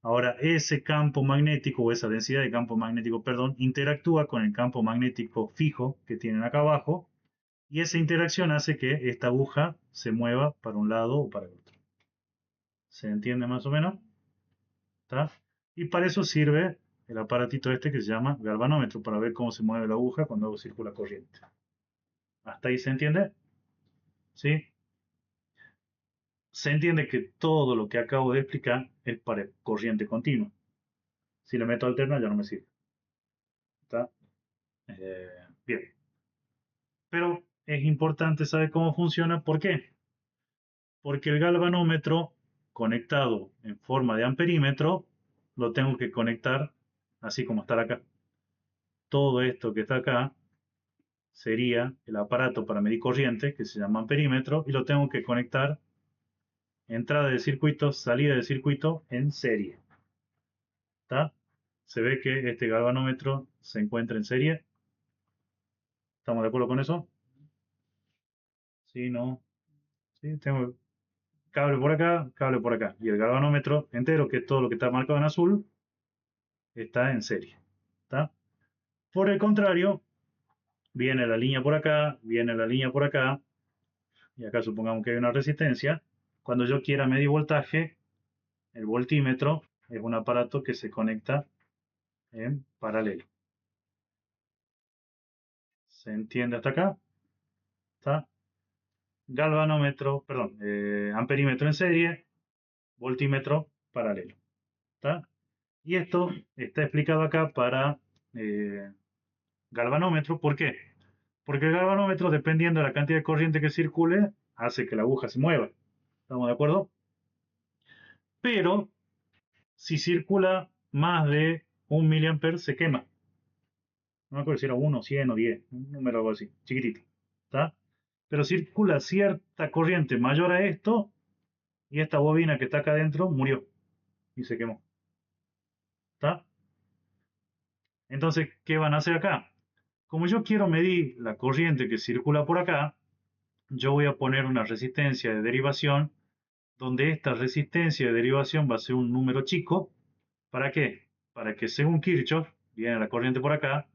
Ahora, ese campo magnético o esa densidad de campo magnético, perdón, interactúa con el campo magnético fijo que tienen acá abajo y esa interacción hace que esta aguja se mueva para un lado o para el otro. ¿Se entiende más o menos? ¿Está? Y para eso sirve el aparatito este que se llama galvanómetro, para ver cómo se mueve la aguja cuando circula corriente. ¿Hasta ahí se entiende? ¿Sí? Se entiende que todo lo que acabo de explicar es para corriente continua. Si le meto alterna ya no me sirve. ¿Está? Bien. Pero es importante saber cómo funciona. ¿Por qué? Porque el galvanómetro conectado en forma de amperímetro lo tengo que conectar así como está acá. Todo esto que está acá sería el aparato para medir corriente que se llama amperímetro y lo tengo que conectar entrada de circuito, salida de circuito en serie. ¿Está? Se ve que este galvanómetro se encuentra en serie. ¿Estamos de acuerdo con eso? Sí, no. Sí, tengo cable por acá, cable por acá. Y el galvanómetro entero, que es todo lo que está marcado en azul, está en serie. ¿Está? Por el contrario, viene la línea por acá, viene la línea por acá, y acá supongamos que hay una resistencia. Cuando yo quiera medir voltaje, el voltímetro es un aparato que se conecta en paralelo. ¿Se entiende hasta acá? ¿Está? Galvanómetro, perdón, amperímetro en serie, voltímetro paralelo. ¿Está? Y esto está explicado acá para galvanómetro. ¿Por qué? Porque el galvanómetro, dependiendo de la cantidad de corriente que circule, hace que la aguja se mueva. ¿Estamos de acuerdo? Pero si circula más de 1 mA se quema. No me acuerdo si era 1, 100 o 10, un número algo así, chiquitito. ¿Está? Pero circula cierta corriente mayor a esto y esta bobina que está acá adentro murió y se quemó. ¿Está? Entonces, ¿qué van a hacer acá? Como yo quiero medir la corriente que circula por acá, yo voy a poner una resistencia de derivación donde esta resistencia de derivación va a ser un número chico. ¿Para qué? Para que según Kirchhoff, viene la corriente por acá,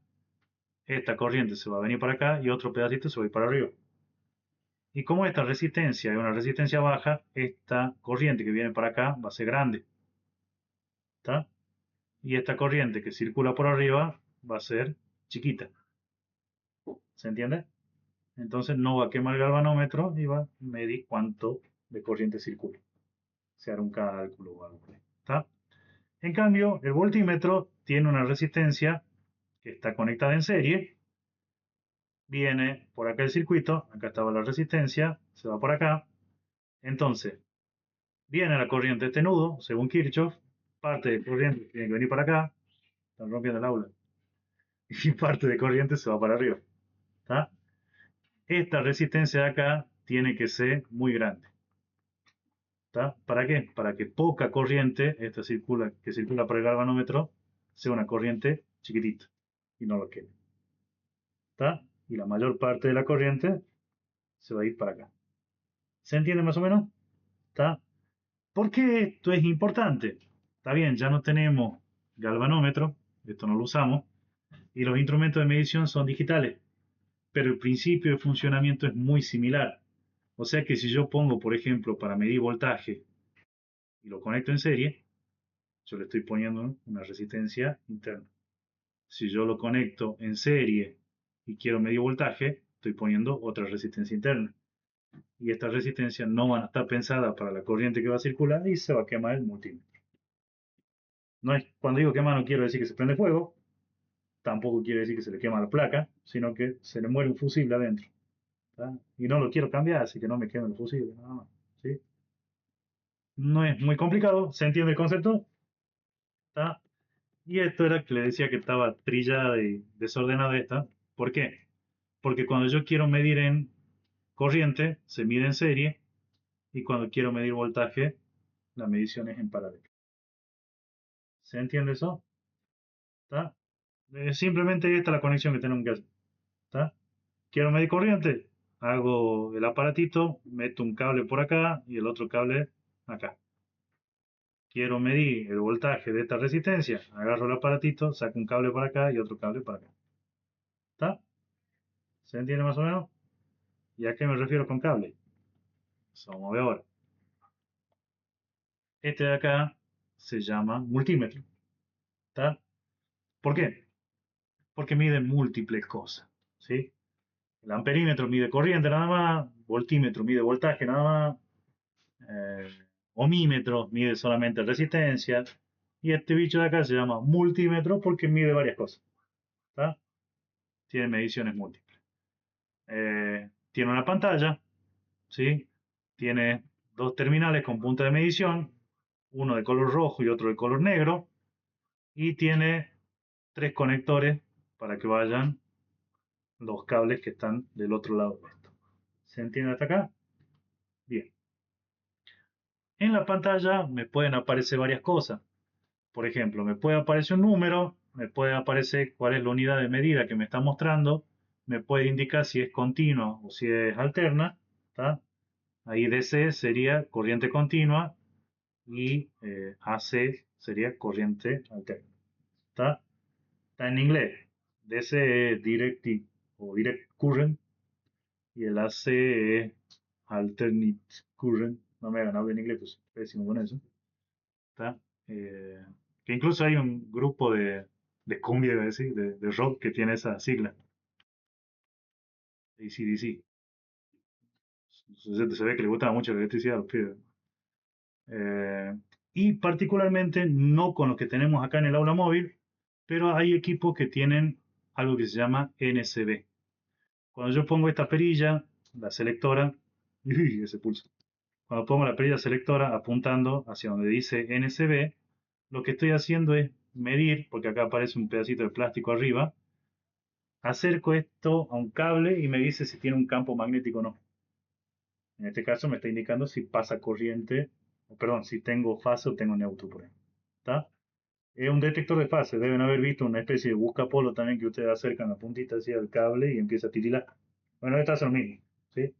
esta corriente se va a venir para acá y otro pedacito se va a ir para arriba. Y como esta resistencia es una resistencia baja, esta corriente que viene para acá va a ser grande. ¿Está? Y esta corriente que circula por arriba va a ser chiquita. ¿Se entiende? Entonces no va a quemar el galvanómetro y va a medir cuánto de corriente circula. Se hará un cálculo o algo por ahí. ¿Está? En cambio, el voltímetro tiene una resistencia que está conectada en serie. Viene por acá el circuito, acá estaba la resistencia, se va por acá. Entonces, viene la corriente de este nudo, según Kirchhoff, parte de corriente tiene que venir para acá, están rompiendo el aula, y parte de corriente se va para arriba. ¿Está? Esta resistencia de acá tiene que ser muy grande. ¿Está? ¿Para qué? Para que poca corriente, esta que circula por el galvanómetro, sea una corriente chiquitita y no lo queme. ¿Está? Y la mayor parte de la corriente se va a ir para acá. ¿Se entiende más o menos? ¿Está? ¿Por qué esto es importante? Está bien, ya no tenemos galvanómetro, esto no lo usamos, y los instrumentos de medición son digitales, pero el principio de funcionamiento es muy similar. O sea que si yo pongo, por ejemplo, para medir voltaje y lo conecto en serie, yo le estoy poniendo una resistencia interna. Si yo lo conecto en serie y quiero medir voltaje, estoy poniendo otra resistencia interna. Y estas resistencias no van a estar pensadas para la corriente que va a circular y se va a quemar el multímetro. No es, cuando digo quemar no quiero decir que se prende fuego, tampoco quiere decir que se le quema la placa, sino que se le muere un fusible adentro. ¿Tá? Y no lo quiero cambiar, así que no me queme el fusible, nada más. ¿Sí? No es muy complicado, ¿se entiende el concepto? ¿Tá? Y esto era que le decía que estaba trillada y desordenada esta. ¿Por qué? Porque cuando yo quiero medir en corriente, se mide en serie, y cuando quiero medir voltaje, la medición es en paralelo. ¿Se entiende eso? ¿Tá? Simplemente esta es la conexión que tenemos que hacer. ¿Tá? Quiero medir corriente, hago el aparatito, meto un cable por acá y el otro cable acá. Quiero medir el voltaje de esta resistencia, agarro el aparatito, saco un cable para acá y otro cable para acá. ¿Está? ¿Se entiende más o menos? ¿Y a qué me refiero con cable? Eso vamos a ver ahora. Este de acá se llama multímetro. ¿Está? ¿Por qué? Porque mide múltiples cosas. ¿Sí? El amperímetro mide corriente nada más, voltímetro mide voltaje nada más, eh, ohmímetro mide solamente resistencia, y este bicho de acá se llama multímetro porque mide varias cosas. ¿Tá? Tiene mediciones múltiples. Tiene una pantalla, ¿sí? Tiene dos terminales con punta de medición, uno de color rojo y otro de color negro, y tiene tres conectores para que vayan los cables que están del otro lado de esto. ¿Se entiende hasta acá? Bien. En la pantalla me pueden aparecer varias cosas. Por ejemplo, me puede aparecer un número, me puede aparecer cuál es la unidad de medida que me está mostrando, me puede indicar si es continua o si es alterna. ¿Tá? Ahí DC sería corriente continua y AC sería corriente alterna. ¿Tá? Está en inglés. DC es direct o direct current y el AC es alternate current. No me hagan hablar en inglés, pues pésimo con eso. ¿Tá? Eh, que incluso hay un grupo de cumbia, iba a decir, de rock que tiene esa sigla, AC/DC. Se ve que le gusta mucho la electricidad a los pibes. Y particularmente no con los que tenemos acá en el aula móvil, pero hay equipos que tienen algo que se llama NCB. Cuando yo pongo esta perilla, la selectora, ¡uy! Ese pulso. Cuando pongo la perilla selectora apuntando hacia donde dice NCB, lo que estoy haciendo es medir, porque acá aparece un pedacito de plástico arriba, acerco esto a un cable y me dice si tiene un campo magnético o no. En este caso me está indicando si pasa corriente, perdón, si tengo fase o tengo neutro por ahí. ¿Está? Es un detector de fase. Deben haber visto una especie de buscapolo también que ustedes acercan la puntita hacia el cable y empieza a titilar. Bueno, esto hace lo mismo. ¿Sí?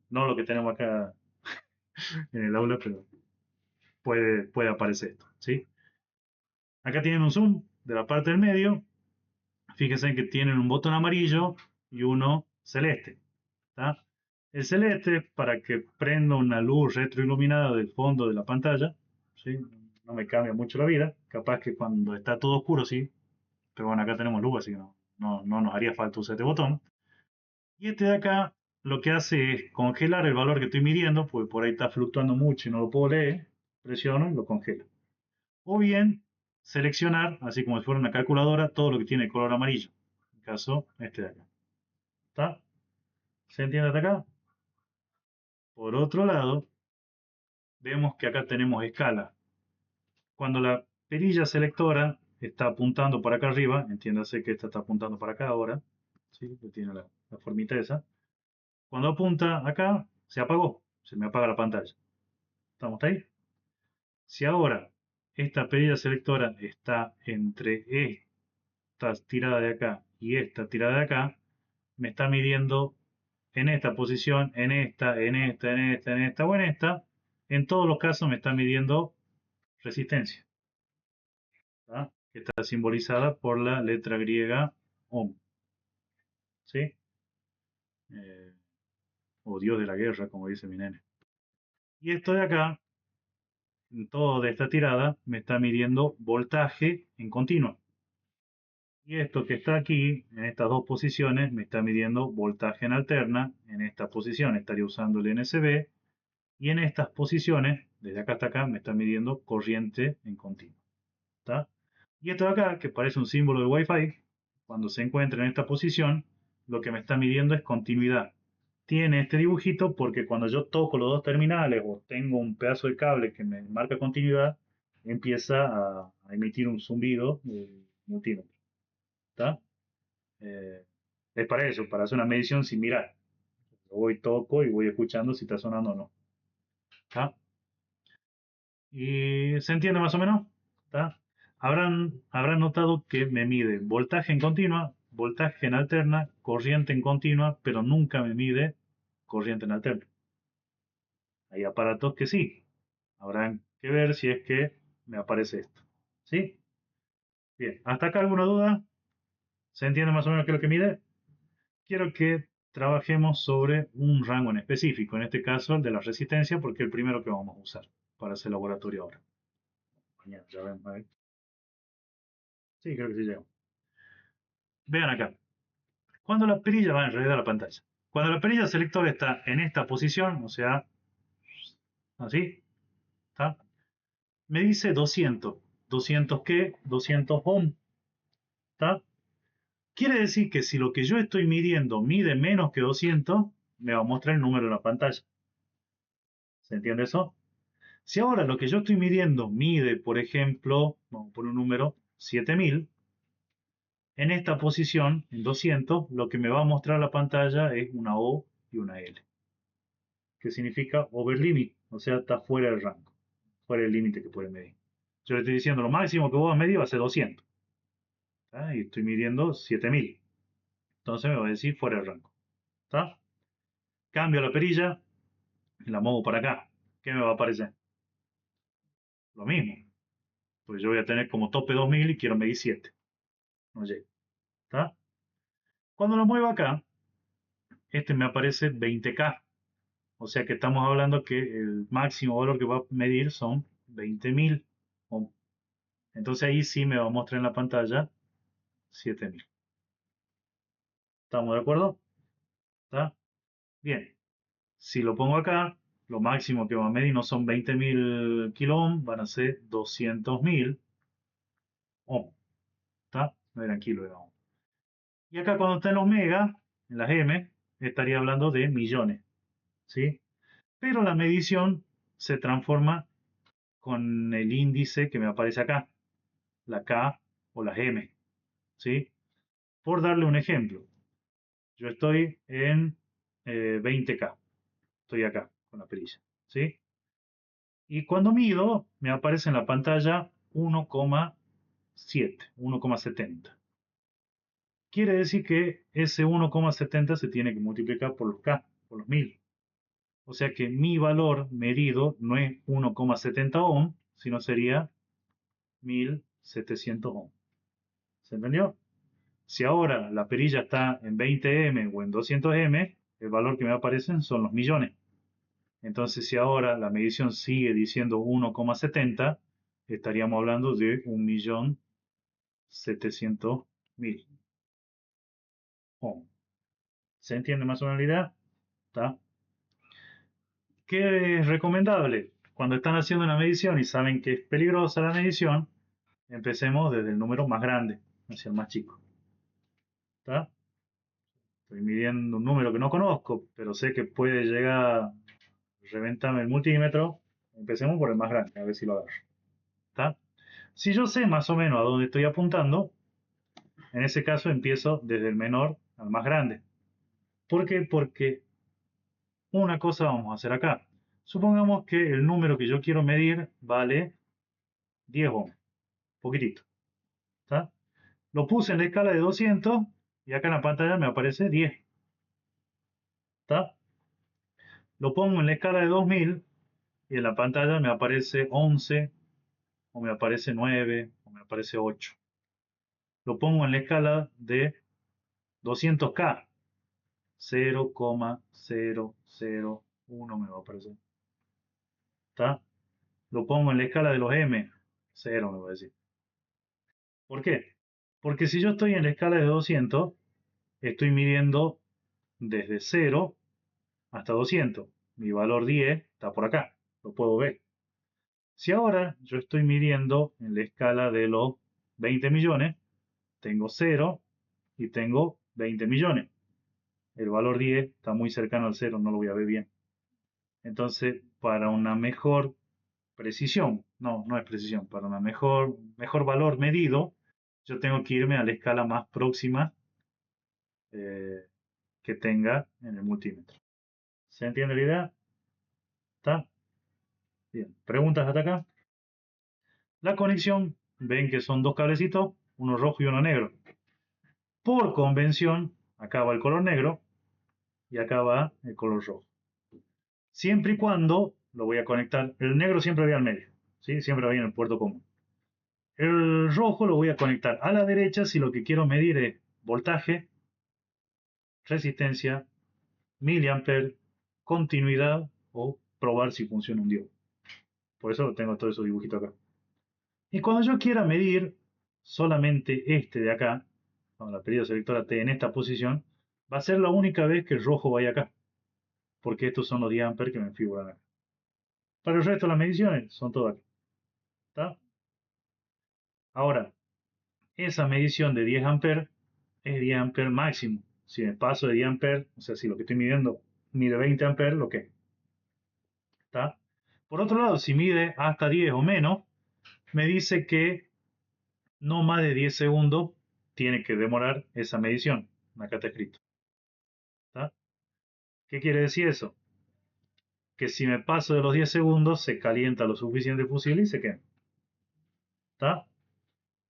No lo que tenemos acá en el aula, pero puede aparecer esto. ¿Sí? Acá tienen un zoom de la parte del medio. Fíjense que tienen un botón amarillo y uno celeste. ¿Está? El celeste para que prenda una luz retroiluminada del fondo de la pantalla. ¿Sí? No me cambia mucho la vida. Capaz que cuando está todo oscuro, sí. Pero bueno, acá tenemos luz, así que no nos haría falta usar este botón. Y este de acá lo que hace es congelar el valor que estoy midiendo, porque por ahí está fluctuando mucho y no lo puedo leer. Presiono y lo congela. O bien seleccionar, así como si fuera una calculadora, todo lo que tiene color amarillo. En caso, este de acá. ¿Está? ¿Se entiende hasta acá? Por otro lado, vemos que acá tenemos escala. Cuando la perilla selectora está apuntando para acá arriba, entiéndase que esta está apuntando para acá ahora, ¿sí? Tiene la formita esa. Cuando apunta acá, se apagó, se me apaga la pantalla. ¿Estamos ahí? Si ahora esta perilla selectora está entre esta tirada de acá y esta tirada de acá, me está midiendo en esta posición, en esta, en esta, en esta, en esta o en esta. En todos los casos me está midiendo resistencia, ¿tá? Que está simbolizada por la letra griega ohm. ¿Sí? Eh, o Dios de la guerra, como dice mi nene. Y esto de acá, en todo de esta tirada, me está midiendo voltaje en continua. Y esto que está aquí, en estas dos posiciones, me está midiendo voltaje en alterna. En esta posición estaría usando el NCB. Y en estas posiciones, desde acá hasta acá, me está midiendo corriente en continua. ¿Está? Y esto de acá, que parece un símbolo de Wi-Fi, cuando se encuentra en esta posición, lo que me está midiendo es continuidad. Tiene este dibujito porque cuando yo toco los dos terminales o tengo un pedazo de cable que me marca continuidad, empieza a emitir un zumbido multímetro. ¿Está? Eh, es para eso, para hacer una medición sin mirar. Yo voy, toco y voy escuchando si está sonando o no. ¿Está? ¿Y se entiende más o menos? ¿Está? Habrán notado que me mide voltaje en continua, voltaje en alterna, corriente en continua, pero nunca me mide corriente en alterna. Hay aparatos que sí. Habrán que ver si es que me aparece esto. ¿Sí? Bien. ¿Hasta acá alguna duda? ¿Se entiende más o menos qué es lo que mide? Quiero que trabajemos sobre un rango en específico, en este caso el de la resistencia, porque es el primero que vamos a usar para hacer laboratorio ahora. Mañana, ya ven, a ver. Sí, creo que sí llegamos. Vean acá. Cuando la perilla va alrededor de la pantalla. Cuando la perilla selectora está en esta posición, o sea, así, ¿está? Me dice 200. ¿200 qué? 200 ohm, ¿está? Quiere decir que si lo que yo estoy midiendo mide menos que 200, me va a mostrar el número en la pantalla. ¿Se entiende eso? Si ahora lo que yo estoy midiendo mide, por ejemplo, vamos por un número, 7000, en esta posición, en 200, lo que me va a mostrar la pantalla es una O y una L, que significa over limit, o sea, está fuera del rango, fuera del límite que puede medir. Yo le estoy diciendo lo máximo que voy a medir va a ser 200, ¿tá? Y estoy midiendo 7000, entonces me va a decir fuera del rango. ¿Está? Cambio la perilla y la muevo para acá. ¿Qué me va a aparecer? Lo mismo, pues yo voy a tener como tope 2000 y quiero medir 7. No llega. ¿Está? Cuando lo muevo acá, este me aparece 20K. O sea que estamos hablando que el máximo valor que va a medir son 20.000. Entonces ahí sí me va a mostrar en la pantalla 7000. ¿Estamos de acuerdo? ¿Está? Bien. Si lo pongo acá, lo máximo que va a medir no son 20.000 kilo ohm, van a ser 200.000 ohm. ¿Está? No eran kilos, era ohm. Y acá cuando está en los mega, en las M, estaría hablando de millones. ¿Sí? Pero la medición se transforma con el índice que me aparece acá, la K o la M. ¿Sí? Por darle un ejemplo, yo estoy en 20K, estoy acá con la perilla. ¿Sí? Y cuando mido, me aparece en la pantalla 1,7, 1,70. Quiere decir que ese 1,70 se tiene que multiplicar por los K, por los 1000. O sea que mi valor medido no es 1,70 ohm, sino sería 1700 ohm. ¿Se entendió? Si ahora la perilla está en 20M o en 200M, el valor que me aparecen son los millones. Entonces, si ahora la medición sigue diciendo 1,70, estaríamos hablando de 1.700.000 ohm. ¿Se entiende más o menos la idea? ¿Está? ¿Qué es recomendable? Cuando están haciendo una medición y saben que es peligrosa la medición, empecemos desde el número más grande hacia el más chico. ¿Está? Estoy midiendo un número que no conozco, pero sé que puede llegar a reventarme el multímetro. Empecemos por el más grande, a ver si lo agarro. ¿Está? Si yo sé más o menos a dónde estoy apuntando, en ese caso empiezo desde el menor al más grande. ¿Por qué? Porque una cosa vamos a hacer acá. Supongamos que el número que yo quiero medir vale 10 ohms, poquitito. ¿Está? Lo puse en la escala de 200 y acá en la pantalla me aparece 10. ¿Está? Lo pongo en la escala de 2000 y en la pantalla me aparece 11 o me aparece 9 o me aparece 8. Lo pongo en la escala de 200K, 0,001 me va a aparecer. ¿Está? Lo pongo en la escala de los M, 0 me va a decir. ¿Por qué? Porque si yo estoy en la escala de 200, estoy midiendo desde 0 hasta 200. Mi valor 10 está por acá, lo puedo ver. Si ahora yo estoy midiendo en la escala de los 20 millones, tengo 0 y tengo 20 millones. El valor 10 está muy cercano al 0, no lo voy a ver bien. Entonces, para una mejor precisión, no es precisión, para un mejor valor medido, yo tengo que irme a la escala más próxima eh, que tenga en el multímetro. ¿Se entiende la idea? ¿Está? Bien. ¿Preguntas hasta acá? La conexión, ven que son dos cablecitos, uno rojo y uno negro. Por convención, acá va el color negro y acá va el color rojo. Siempre y cuando lo voy a conectar, el negro siempre va al medio, ¿sí? Siempre va en el puerto común. El rojo lo voy a conectar a la derecha si lo que quiero medir es voltaje, resistencia, miliamper, continuidad o probar si funciona un diodo. Por eso tengo todo esos dibujitos acá. Y cuando yo quiera medir solamente este de acá, cuando la perilla selectora esté en esta posición, va a ser la única vez que el rojo vaya acá, porque estos son los 10 amperes que me figuran acá. Para el resto de las mediciones son todas aquí. ¿Está? Ahora, esa medición de 10 amperes es 10 amperes máximo. Si me paso de 10 amperes, o sea, si lo que estoy midiendo mide 20 amperes, lo que ¿está? Por otro lado, si mide hasta 10 o menos, me dice que no más de 10 segundos tiene que demorar esa medición. Acá está escrito. ¿Está? ¿Qué quiere decir eso? Que si me paso de los 10 segundos, se calienta lo suficiente el fusible y se quema. ¿Está?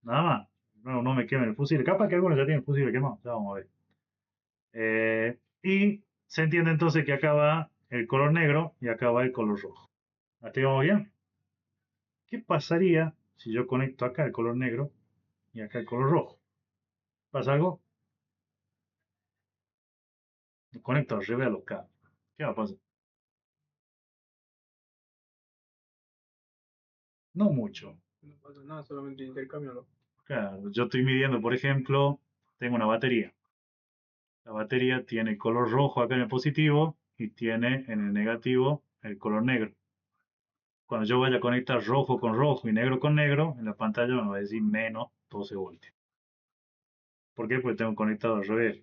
Nada más. No me quemen el fusible. Capaz que algunos ya tienen el fusible quemado. Ya vamos a ver. Y se entiende entonces que acá va el color negro y acá va el color rojo. ¿Hasta ahí vamos bien? ¿Qué pasaría si yo conecto acá el color negro y acá el color rojo? ¿Pasa algo? Conecto al revés a los cables. ¿Qué va a pasar? No mucho. No pasa nada, solamente intercámbialo. Claro, yo estoy midiendo, por ejemplo, tengo una batería. La batería tiene color rojo acá en el positivo y tiene en el negativo el color negro. Cuando yo vaya a conectar rojo con rojo y negro con negro, en la pantalla me va a decir menos 12 voltios. ¿Por qué? Porque tengo conectado al revés.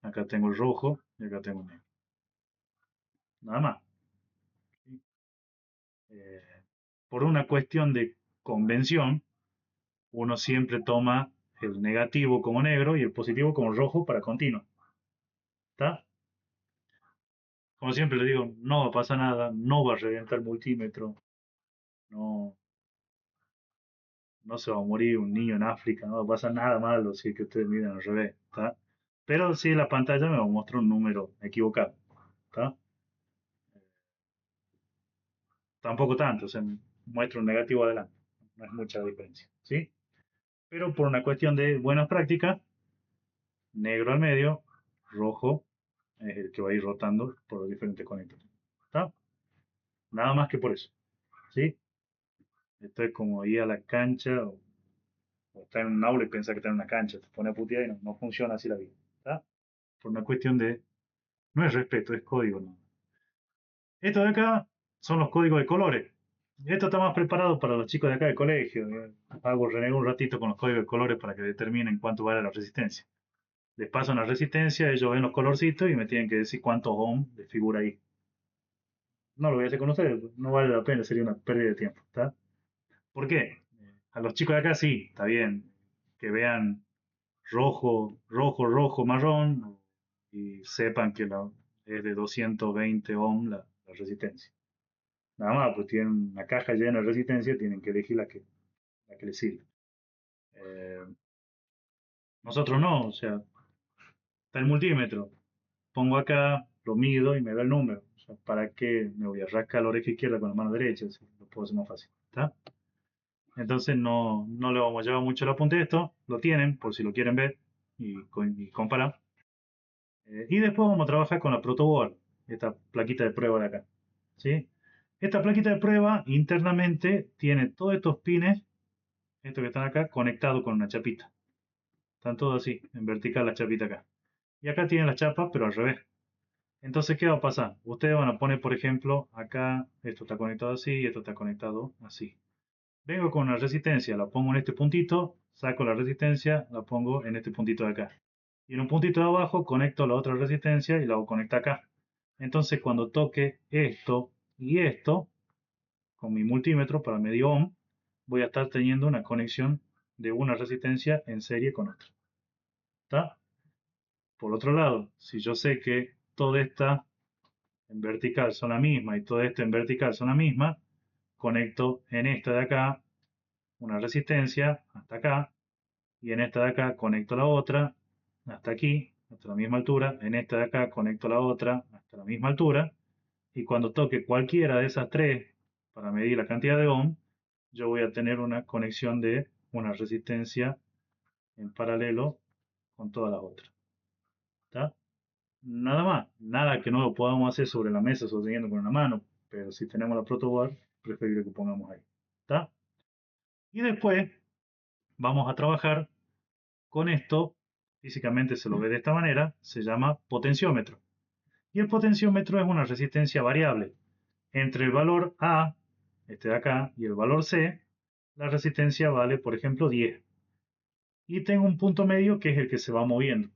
Acá tengo el rojo y acá tengo el negro. Nada más. Eh, por una cuestión de convención, uno siempre toma el negativo como negro y el positivo como rojo para continuo. ¿Está? Como siempre le digo, no va a pasar nada, no va a reventar el multímetro, no, no se va a morir un niño en África, no va a pasar nada malo si es que ustedes miran al revés. ¿Está? Pero sí, la pantalla me va a mostrar un número equivocado. ¿Está? Tampoco tanto, o sea, muestra un negativo adelante. No es mucha diferencia. ¿Sí? Pero por una cuestión de buenas prácticas, negro al medio, rojo es el que va a ir rotando por los diferentes conectores. ¿Está? Nada más que por eso. ¿Sí? Esto es como ir a la cancha o estar en un aula y pensar que está en una cancha. Te pone a putear y no funciona así la vida. ¿Está? Por una cuestión de... No es respeto, es código. ¿No? Esto de acá son los códigos de colores. Esto está más preparado para los chicos de acá del colegio. Hago renego un ratito con los códigos de colores para que determinen cuánto vale la resistencia. Les paso una resistencia, ellos ven los colorcitos y me tienen que decir cuántos ohm les figura ahí. No lo voy a hacer con ustedes, no vale la pena, sería una pérdida de tiempo. ¿Está? ¿Por qué? A los chicos de acá sí, está bien, que vean rojo, rojo, rojo, marrón y sepan que es de 220 ohm la resistencia. Nada más, pues tienen una caja llena de resistencia, tienen que elegir la que les sirve. Eh, nosotros no, o sea, está el multímetro, pongo acá, lo mido y me da el número. O sea, ¿para qué me voy a rascar la oreja izquierda con la mano derecha? Si lo puedo hacer más fácil. ¿Está? Entonces no le vamos a llevar mucho el apunte de esto, lo tienen por si lo quieren ver y comparar. Y después vamos a trabajar con la protoboard, esta plaquita de prueba de acá. ¿Sí? Esta plaquita de prueba internamente tiene todos estos pines, estos que están acá, conectados con una chapita. Están todos así, en vertical la chapita acá. Y acá tienen las chapas, pero al revés. Entonces, ¿qué va a pasar? Ustedes van a poner, por ejemplo, acá, esto está conectado así y esto está conectado así. Vengo con una resistencia, la pongo en este puntito, saco la resistencia, la pongo en este puntito de acá. Y en un puntito de abajo conecto la otra resistencia y la hago conectar acá. Entonces cuando toque esto y esto, con mi multímetro para medio ohm, voy a estar teniendo una conexión de una resistencia en serie con otra. ¿Está? Por otro lado, si yo sé que toda esta en vertical son la misma y toda esta en vertical son la misma, conecto en esta de acá una resistencia hasta acá y en esta de acá conecto la otra hasta aquí, hasta la misma altura, en esta de acá conecto la otra hasta la misma altura y cuando toque cualquiera de esas tres para medir la cantidad de ohm, yo voy a tener una conexión de una resistencia en paralelo con todas las otras. ¿Está? Nada más, nada que no lo podamos hacer sobre la mesa sosteniendo con una mano, pero si tenemos la protoboard, preferible que pongamos ahí. ¿Está? Y después vamos a trabajar con esto, físicamente se lo ve de esta manera, se llama potenciómetro. Y el potenciómetro es una resistencia variable. Entre el valor A, este de acá, y el valor C, la resistencia vale, por ejemplo, 10. Y tengo un punto medio que es el que se va moviendo.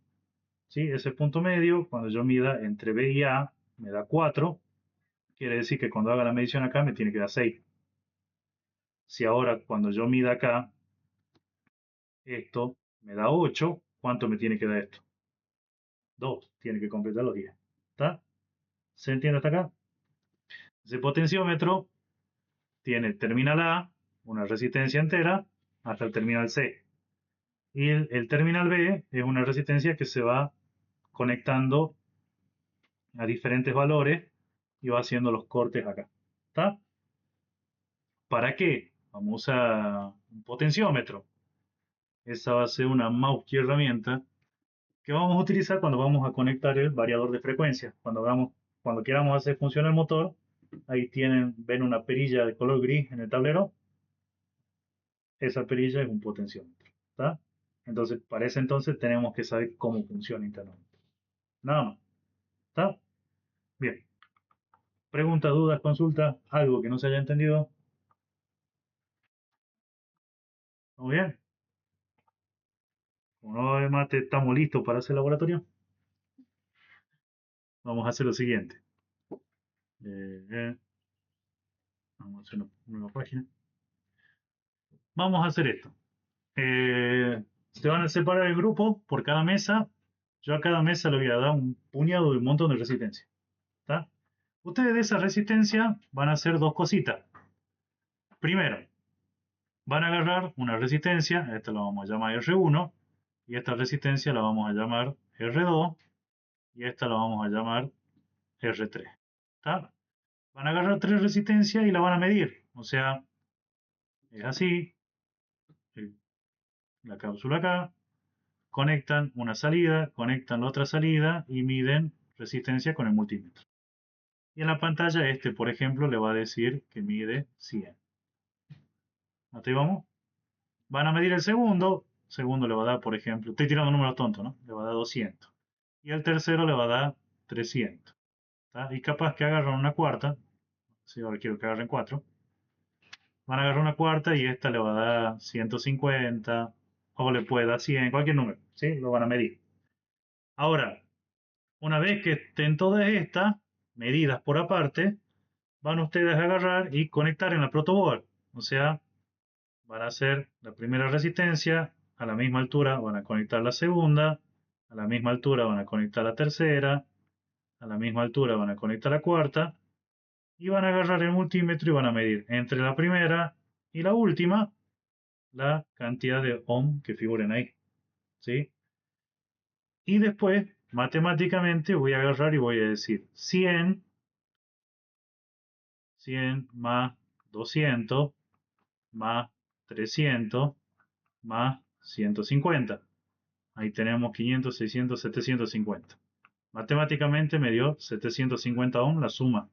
¿Sí? Ese punto medio, cuando yo mida entre B y A, me da 4. Quiere decir que cuando haga la medición acá me tiene que dar 6. Si ahora cuando yo mida acá, esto me da 8, ¿cuánto me tiene que dar esto? 2. Tiene que completar los 10. ¿Está? ¿Se entiende hasta acá? Ese potenciómetro tiene terminal A, una resistencia entera, hasta el terminal C. Y el terminal B es una resistencia que se va conectando a diferentes valores y va haciendo los cortes acá. ¿Está? ¿Para qué? Vamos a un potenciómetro. Esa va a ser una mouse herramienta que vamos a utilizar cuando vamos a conectar el variador de frecuencia. Cuando queramos hacer funcionar el motor, ahí ven una perilla de color gris en el tablero. Esa perilla es un potenciómetro. ¿Está? Entonces, para ese entonces tenemos que saber cómo funciona internamente. Nada más. ¿Está? Bien. Preguntas, dudas, consultas, algo que no se haya entendido. ¿Muy bien? Como no de mate, estamos listos para hacer laboratorio. Vamos a hacer lo siguiente. Vamos a hacer una nueva página. Vamos a hacer esto. Se van a separar el grupo por cada mesa. Yo a cada mesa le voy a dar un puñado de un montón de resistencia. ¿Está? Ustedes de esa resistencia van a hacer dos cositas. Primero, van a agarrar una resistencia, a esta la vamos a llamar R1, y esta resistencia la vamos a llamar R2, y esta la vamos a llamar R3. ¿Está? Van a agarrar tres resistencias y la van a medir. O sea, es así, la cápsula acá, conectan una salida, conectan la otra salida y miden resistencia con el multímetro. Y en la pantalla este, por ejemplo, le va a decir que mide 100. ¿Hasta ahí vamos? Van a medir el segundo. Segundo le va a dar, por ejemplo, estoy tirando números tontos, ¿no? Le va a dar 200. Y el tercero le va a dar 300. ¿Está? Y capaz que agarran una cuarta. Si ahora quiero que agarren 4. Van a agarrar una cuarta y esta le va a dar 150. O le puede dar 100, cualquier número. ¿Sí? Lo van a medir. Ahora, una vez que estén todas estas medidas por aparte, van ustedes a agarrar y conectar en la protoboard. O sea, van a hacer la primera resistencia, a la misma altura van a conectar la segunda, a la misma altura van a conectar la tercera, a la misma altura van a conectar la cuarta, y van a agarrar el multímetro y van a medir entre la primera y la última la cantidad de ohm que figuren ahí. ¿Sí? Y después, matemáticamente, voy a agarrar y voy a decir 100 más 200 más 300 más 150. Ahí tenemos 500, 600, 750. Matemáticamente me dio 750 ohm la suma.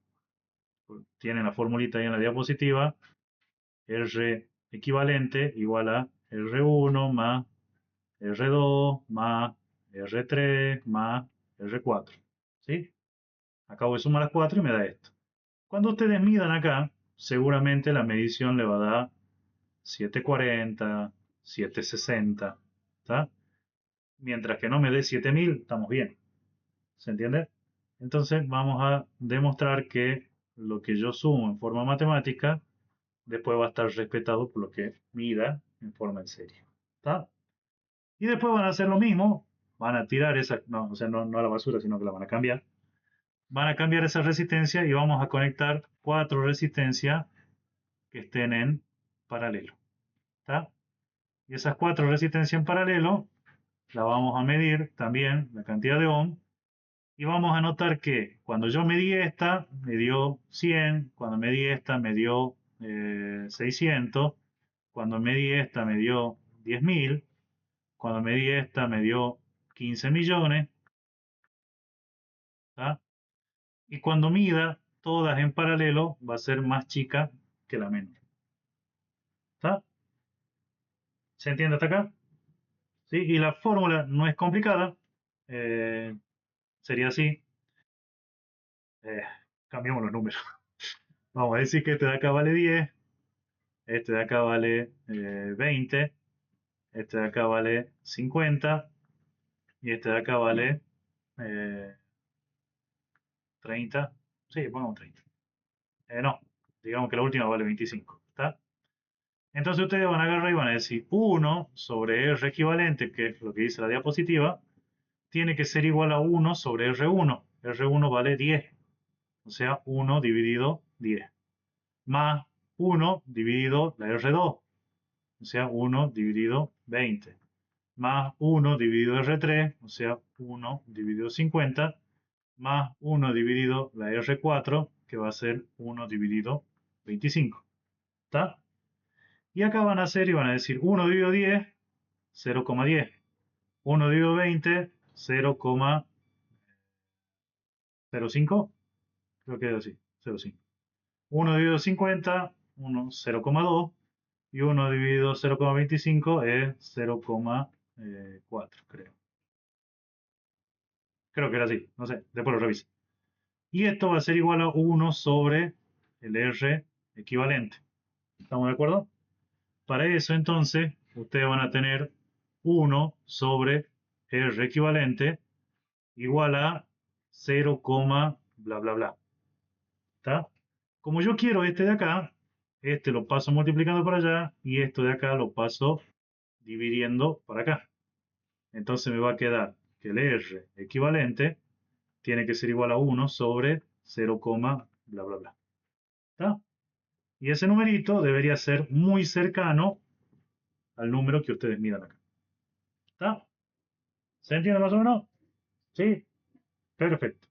Tiene la formulita ahí en la diapositiva. R equivalente igual a R1 más R2 más R3 más R4. ¿Sí? Acabo de sumar las 4 y me da esto. Cuando ustedes midan acá, seguramente la medición le va a dar 740, 760. ¿Está? Mientras que no me dé 7000, estamos bien. ¿Se entiende? Entonces vamos a demostrar que lo que yo sumo en forma matemática después va a estar respetado por lo que mida en forma en serie. ¿Está? Y después van a hacer lo mismo. Van a tirar esa, no, o sea, no a la basura, sino que la van a cambiar. Van a cambiar esa resistencia y vamos a conectar 4 resistencias que estén en paralelo. ¿Está? Y esas 4 resistencias en paralelo la vamos a medir también, la cantidad de ohm, y vamos a notar que cuando yo medí esta, me dio 100, cuando medí esta, me dio 600, cuando medí esta, me dio 10.000, cuando medí esta, me dio 15 millones, ¿tá? Y cuando mida todas en paralelo, va a ser más chica que la menor. ¿Está? ¿Se entiende hasta acá? ¿Sí? Y la fórmula no es complicada. Sería así. Eh, Cambiamos los números. Vamos a decir que este de acá vale 10, este de acá vale 20, este de acá vale 50 y este de acá vale 30. Sí, pongamos 30. No, digamos que la última vale 25. ¿Está? Entonces ustedes van a agarrar y van a decir 1 sobre R equivalente, que es lo que dice la diapositiva, tiene que ser igual a 1 sobre R1. R1 vale 10, o sea 1 dividido 10, más 1 dividido la R2, o sea 1 dividido 20, más 1 dividido R3, o sea 1 dividido 50, más 1 dividido la R4, que va a ser 1 dividido 25. ¿Está? Y acá van a hacer y van a decir 1 dividido 10, 0,10. 1 dividido 20, 0,05. Creo que es así, 0,5. 1 dividido 50, 0,2. Y 1 dividido 0,25 es 0,4, creo. Creo que era así, no sé, después lo reviso. Y esto va a ser igual a 1 sobre el R equivalente. ¿Estamos de acuerdo? Para eso, entonces, ustedes van a tener 1 sobre R equivalente igual a 0, bla, bla, bla. ¿Está? Como yo quiero este de acá, este lo paso multiplicando para allá y esto de acá lo paso dividiendo para acá. Entonces me va a quedar que el R equivalente tiene que ser igual a 1 sobre 0, bla, bla, bla. ¿Está? Y ese numerito debería ser muy cercano al número que ustedes miran acá. ¿Está? ¿Se entiende más o menos? Sí. Perfecto.